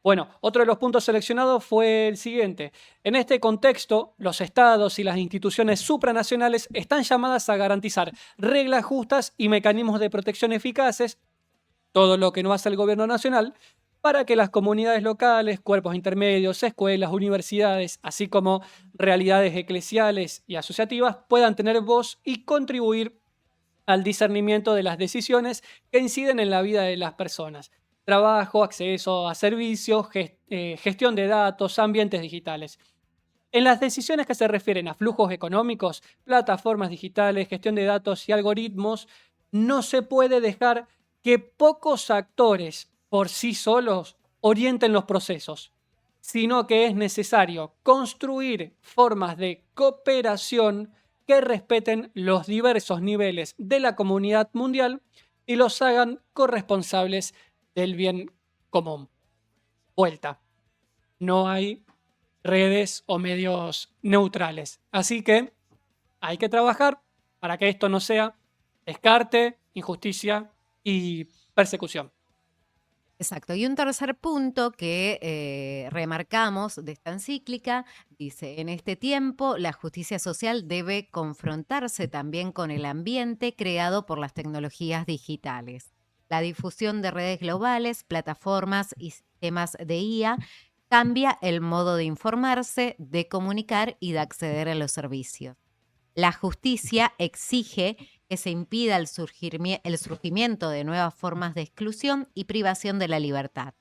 Bueno, otro de los puntos seleccionados fue el siguiente. En este contexto, los estados y las instituciones supranacionales están llamadas a garantizar reglas justas y mecanismos de protección eficaces, todo lo que no hace el gobierno nacional, para que las comunidades locales, cuerpos intermedios, escuelas, universidades, así como realidades eclesiales y asociativas, puedan tener voz y contribuir al discernimiento de las decisiones que inciden en la vida de las personas. Trabajo, acceso a servicios, gestión de datos, ambientes digitales. En las decisiones que se refieren a flujos económicos, plataformas digitales, gestión de datos y algoritmos, no se puede dejar que pocos actores por sí solos orienten los procesos, sino que es necesario construir formas de cooperación que respeten los diversos niveles de la comunidad mundial y los hagan corresponsables del bien común. Vuelta. No hay redes o medios neutrales. Así que hay que trabajar para que esto no sea descarte, injusticia y persecución. Exacto. Y un tercer punto que remarcamos de esta encíclica dice, en este tiempo la justicia social debe confrontarse también con el ambiente creado por las tecnologías digitales. La difusión de redes globales, plataformas y sistemas de IA cambia el modo de informarse, de comunicar y de acceder a los servicios. La justicia exige que se impida el surgimiento de nuevas formas de exclusión y privación de la libertad.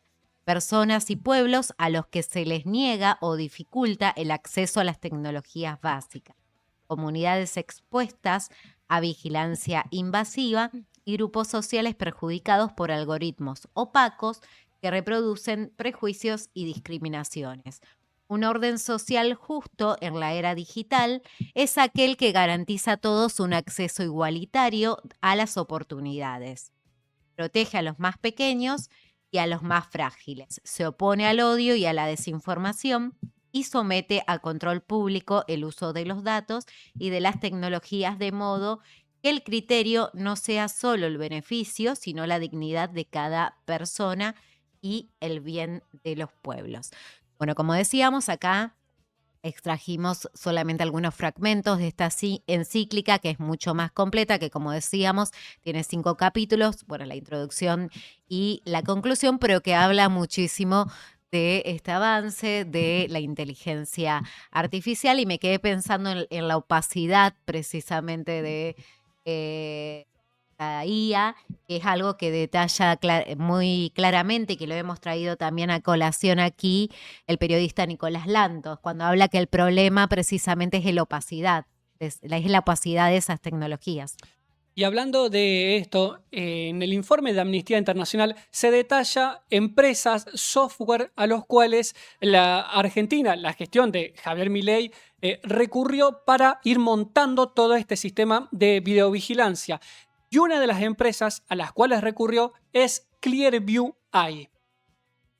Personas y pueblos a los que se les niega o dificulta el acceso a las tecnologías básicas. Comunidades expuestas a vigilancia invasiva y grupos sociales perjudicados por algoritmos opacos que reproducen prejuicios y discriminaciones. Un orden social justo en la era digital es aquel que garantiza a todos un acceso igualitario a las oportunidades. Protege a los más pequeños y a los más frágiles. Se opone al odio y a la desinformación y somete a control público el uso de los datos y de las tecnologías de modo que el criterio no sea solo el beneficio, sino la dignidad de cada persona y el bien de los pueblos. Bueno, como decíamos, acá extrajimos solamente algunos fragmentos de esta encíclica, que es mucho más completa, que como decíamos, tiene 5 capítulos, bueno, la introducción y la conclusión, pero que habla muchísimo de este avance de la inteligencia artificial y me quedé pensando en la opacidad precisamente de la IA, que es algo que detalla muy claramente y que lo hemos traído también a colación aquí el periodista Nicolás Lantos, cuando habla que el problema precisamente es la opacidad de esas tecnologías. Y hablando de esto, en el informe de Amnistía Internacional se detalla empresas, software a los cuales la Argentina, la gestión de Javier Milei, recurrió para ir montando todo este sistema de videovigilancia. Y una de las empresas a las cuales recurrió es Clearview Eye.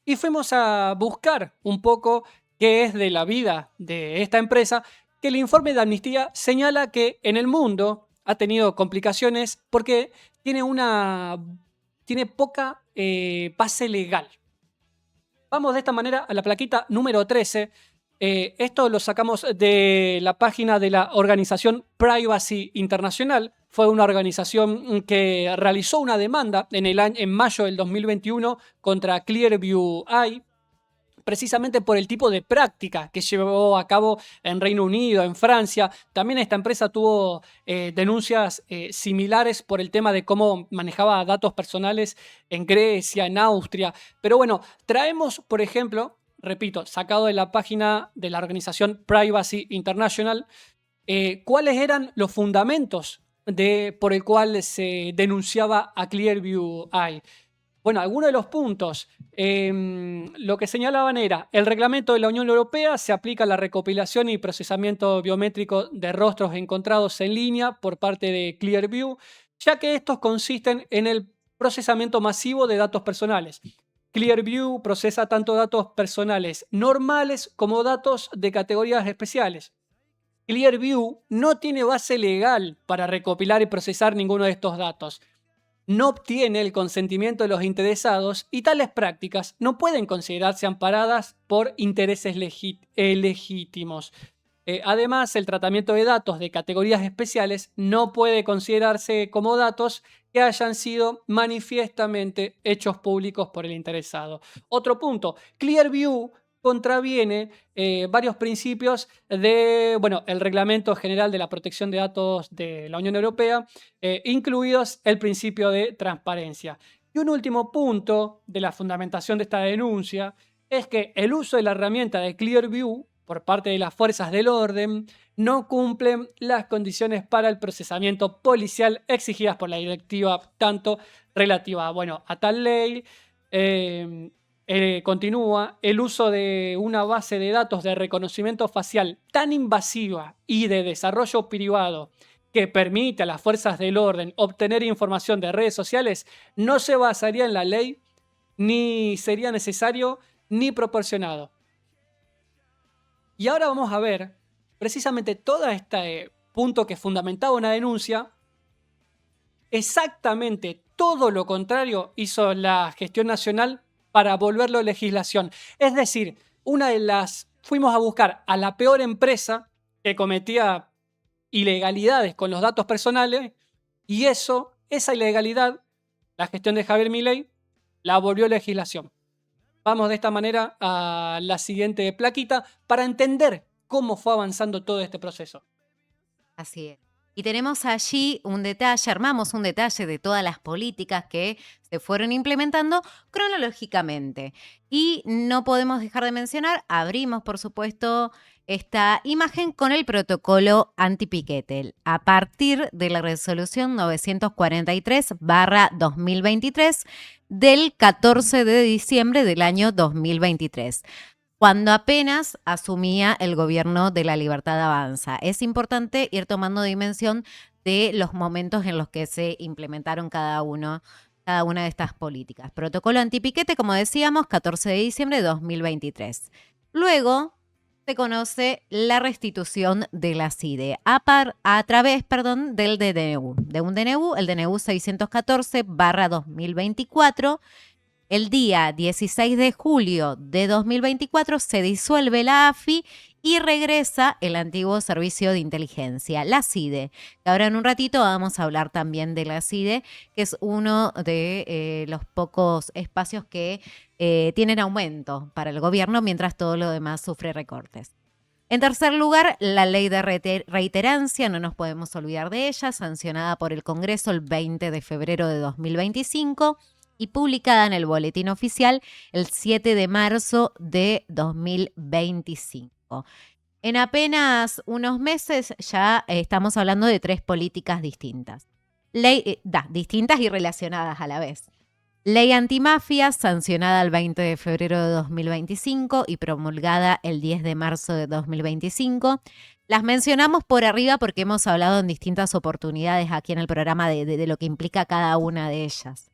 Y fuimos a buscar un poco qué es de la vida de esta empresa, que el informe de Amnistía señala que en el mundo ha tenido complicaciones porque tiene poca base legal. Vamos de esta manera a la plaquita número 13. Esto lo sacamos de la página de la organización Privacy International. Fue una organización que realizó una demanda en mayo del 2021 contra Clearview Eye, precisamente por el tipo de práctica que llevó a cabo en Reino Unido, en Francia. También esta empresa tuvo denuncias similares por el tema de cómo manejaba datos personales en Grecia, en Austria. Pero bueno, traemos, por ejemplo, repito, sacado de la página de la organización Privacy International, cuáles eran los fundamentos por el cual se denunciaba a Clearview Eye. Bueno, algunos de los puntos, lo que señalaban era: el reglamento de la Unión Europea se aplica a la recopilación y procesamiento biométrico de rostros encontrados en línea por parte de Clearview, ya que estos consisten en el procesamiento masivo de datos personales. Clearview procesa tanto datos personales normales como datos de categorías especiales. Clearview no tiene base legal para recopilar y procesar ninguno de estos datos. No obtiene el consentimiento de los interesados y tales prácticas no pueden considerarse amparadas por intereses legítimos. Además, el tratamiento de datos de categorías especiales no puede considerarse como datos que hayan sido manifiestamente hechos públicos por el interesado. Otro punto: Clearview contraviene varios principios de, el Reglamento General de la Protección de Datos de la Unión Europea, incluidos el principio de transparencia. Y un último punto de la fundamentación de esta denuncia es que el uso de la herramienta de Clearview por parte de las fuerzas del orden no cumplen las condiciones para el procesamiento policial exigidas por la directiva, tanto relativa a tal ley. Continúa: el uso de una base de datos de reconocimiento facial tan invasiva y de desarrollo privado que permite a las fuerzas del orden obtener información de redes sociales no se basaría en la ley, ni sería necesario, ni proporcionado. Y ahora vamos a ver precisamente todo este punto que fundamentaba una denuncia. Exactamente todo lo contrario hizo la gestión nacional para volverlo legislación. Es decir, fuimos a buscar a la peor empresa que cometía ilegalidades con los datos personales, y esa ilegalidad, la gestión de Javier Milei, la volvió legislación. Vamos de esta manera a la siguiente plaquita para entender cómo fue avanzando todo este proceso. Así es. Y tenemos allí un detalle, armamos un detalle de todas las políticas que se fueron implementando cronológicamente. Y no podemos dejar de mencionar, abrimos por supuesto esta imagen con el protocolo anti-piquete. A partir de la resolución 943/2023 del 14 de diciembre del año 2023. Cuando apenas asumía el gobierno de la Libertad Avanza. Es importante ir tomando dimensión de los momentos en los que se implementaron cada una de estas políticas. Protocolo antipiquete, como decíamos, 14 de diciembre de 2023. Luego se conoce la restitución de la CIDE a través del DNU. De un DNU, el DNU 614/2024. El día 16 de julio de 2024 se disuelve la AFI y regresa el antiguo servicio de inteligencia, la CIDE. Ahora en un ratito vamos a hablar también de la CIDE, que es uno de los pocos espacios que tienen aumento para el gobierno, mientras todo lo demás sufre recortes. En tercer lugar, la ley de reiterancia, no nos podemos olvidar de ella, sancionada por el Congreso el 20 de febrero de 2025. Y publicada en el Boletín Oficial el 7 de marzo de 2025. En apenas unos meses ya estamos hablando de 3 políticas distintas. Distintas y relacionadas a la vez. Ley antimafia, sancionada el 20 de febrero de 2025 y promulgada el 10 de marzo de 2025. Las mencionamos por arriba porque hemos hablado en distintas oportunidades aquí en el programa de lo que implica cada una de ellas.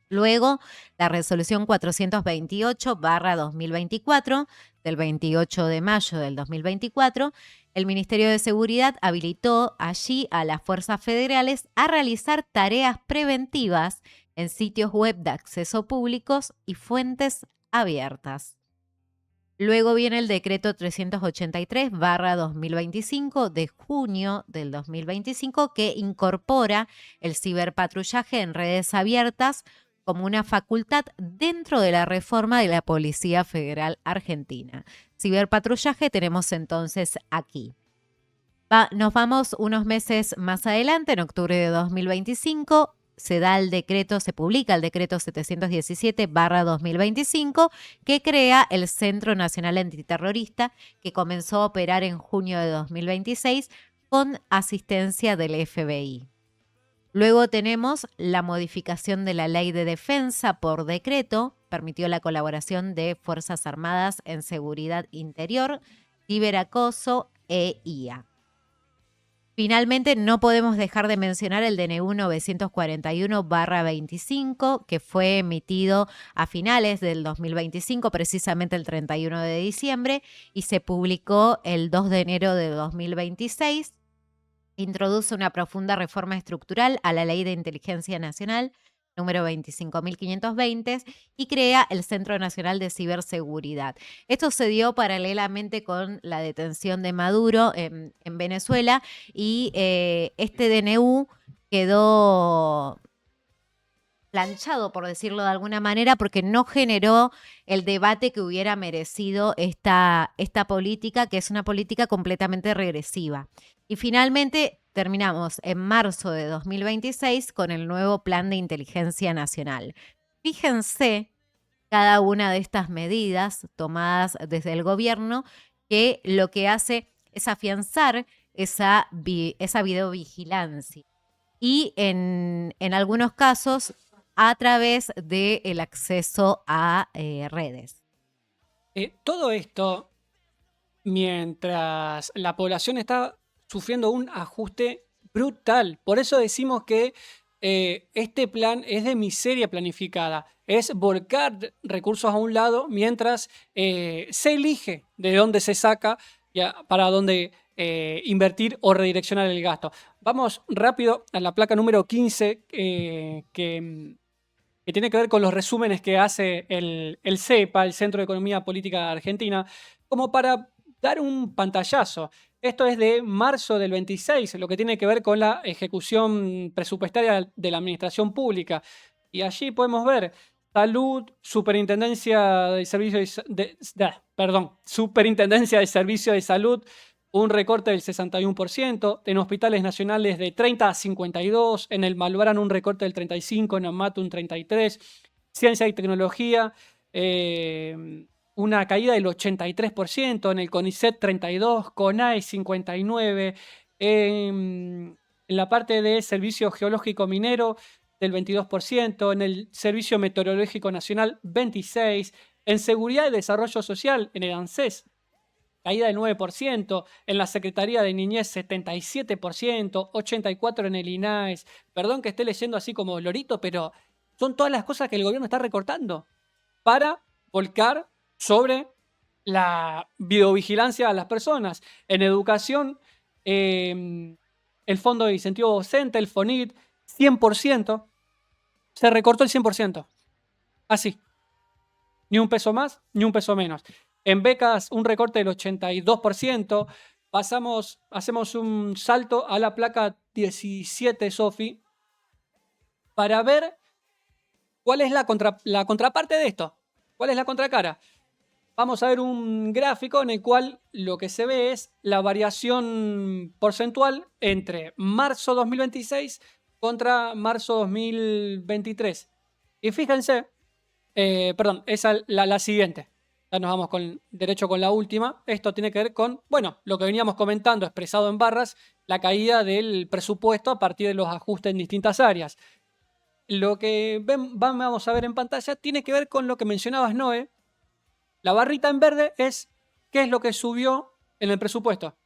Luego, la resolución 428/2024 del 28 de mayo del 2024, el Ministerio de Seguridad habilitó allí a las fuerzas federales a realizar tareas preventivas en sitios web de acceso públicos y fuentes abiertas. Luego viene el decreto 383/2025 de junio del 2025 que incorpora el ciberpatrullaje en redes abiertas como una facultad dentro de la reforma de la Policía Federal Argentina. Ciberpatrullaje tenemos entonces aquí. Nos vamos unos meses más adelante, en octubre de 2025, se publica el decreto 717/2025 que crea el Centro Nacional Antiterrorista que comenzó a operar en junio de 2026 con asistencia del FBI. Luego tenemos la modificación de la Ley de Defensa por decreto, permitió la colaboración de Fuerzas Armadas en seguridad interior, ciberacoso e IA. Finalmente, no podemos dejar de mencionar el DNU 941/25, que fue emitido a finales del 2025, precisamente el 31 de diciembre, y se publicó el 2 de enero de 2026. Introduce una profunda reforma estructural a la Ley de Inteligencia Nacional, número 25.520, y crea el Centro Nacional de Ciberseguridad. Esto se dio paralelamente con la detención de Maduro en Venezuela y este DNU quedó planchado, por decirlo de alguna manera, porque no generó el debate que hubiera merecido esta política, que es una política completamente regresiva. Y finalmente terminamos en marzo de 2026 con el nuevo Plan de Inteligencia Nacional. Fíjense cada una de estas medidas tomadas desde el gobierno que lo que hace es afianzar esa videovigilancia y en algunos casos a través del acceso a redes. Todo esto mientras la población está sufriendo un ajuste brutal. Por eso decimos que este plan es de miseria planificada. Es volcar recursos a un lado mientras se elige de dónde se saca para dónde invertir o redireccionar el gasto. Vamos rápido a la placa número 15 que tiene que ver con los resúmenes que hace el CEPA, el Centro de Economía Política Argentina, como para dar un pantallazo. Esto es de marzo del 26, lo que tiene que ver con la ejecución presupuestaria de la administración pública. Y allí podemos ver Salud, Superintendencia de Servicios Superintendencia de Servicios de Salud, un recorte del 61%, en hospitales nacionales de 30 a 52, en el Malbrán un recorte del 35, en Amato un 33, ciencia y tecnología, una caída del 83%, en el CONICET 32, CONAE 59, en la parte de servicio geológico minero del 22%, en el Servicio Meteorológico Nacional 26%, en seguridad y desarrollo social, en el ANSES, caída del 9%, en la Secretaría de Niñez 77%, 84% en el INAES. Perdón que esté leyendo así como lorito, pero son todas las cosas que el gobierno está recortando para volcar sobre la videovigilancia a las personas. En educación, el Fondo de Incentivo Docente, el FONIT, 100%, se recortó el 100%. Así. Ni un peso más, ni un peso menos. En becas, un recorte del 82%. Hacemos un salto a la placa 17, Sofi, para ver cuál es la contraparte de esto. ¿Cuál es la contracara? Vamos a ver un gráfico en el cual lo que se ve es la variación porcentual entre marzo 2026 contra marzo 2023. Y fíjense, esa la siguiente. Ya nos vamos derecho con la última. Esto tiene que ver con, lo que veníamos comentando, expresado en barras, la caída del presupuesto a partir de los ajustes en distintas áreas. Lo que vamos a ver en pantalla tiene que ver con lo que mencionabas, Noé. La barrita en verde es qué es lo que subió en el presupuesto.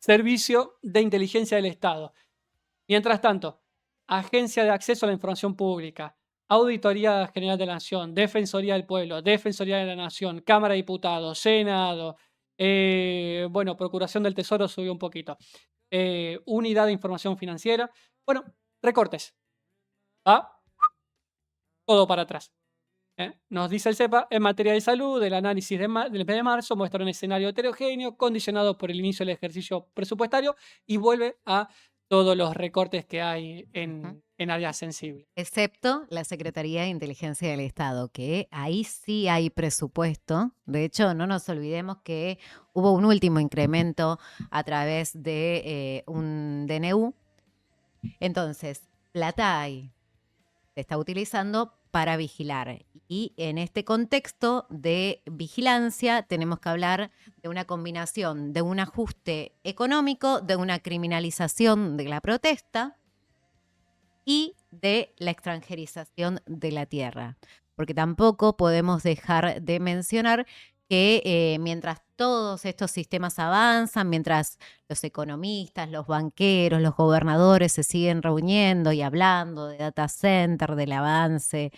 Servicio de Inteligencia del Estado. Mientras tanto, Agencia de Acceso a la Información Pública, Auditoría General de la Nación, Defensoría del Pueblo, Defensoría de la Nación, Cámara de Diputados, Senado, bueno, Procuración del Tesoro subió un poquito, Unidad de Información Financiera, bueno, recortes. ¿Va? Todo para atrás. Nos dice el CEPA, en materia de salud, el análisis del mes de marzo muestra un escenario heterogéneo condicionado por el inicio del ejercicio presupuestario y vuelve a todos los recortes que hay en áreas sensibles. Excepto la Secretaría de Inteligencia del Estado, que ahí sí hay presupuesto. De hecho, no nos olvidemos que hubo un último incremento a través de un DNU. Entonces, plata hay, se está utilizando para vigilar. Y en este contexto de vigilancia tenemos que hablar de una combinación de un ajuste económico, de una criminalización de la protesta y de la extranjerización de la tierra. Porque tampoco podemos dejar de mencionar que mientras todos estos sistemas avanzan, mientras los economistas, los banqueros, los gobernadores se siguen reuniendo y hablando de data center, del avance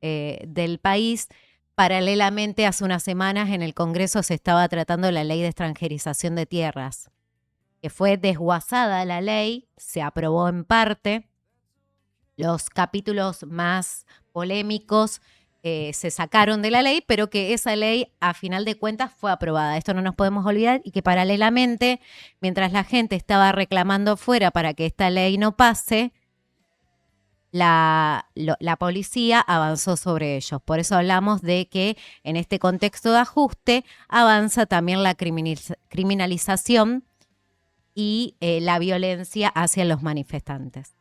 del país, paralelamente hace unas semanas en el Congreso se estaba tratando la ley de extranjerización de tierras, que fue desguazada la ley, se aprobó en parte. Los capítulos más polémicos se sacaron de la ley, pero que esa ley a final de cuentas fue aprobada. Esto no nos podemos olvidar y que paralelamente, mientras la gente estaba reclamando afuera para que esta ley no pase, la policía avanzó sobre ellos. Por eso hablamos de que en este contexto de ajuste avanza también la criminalización y la violencia hacia los manifestantes.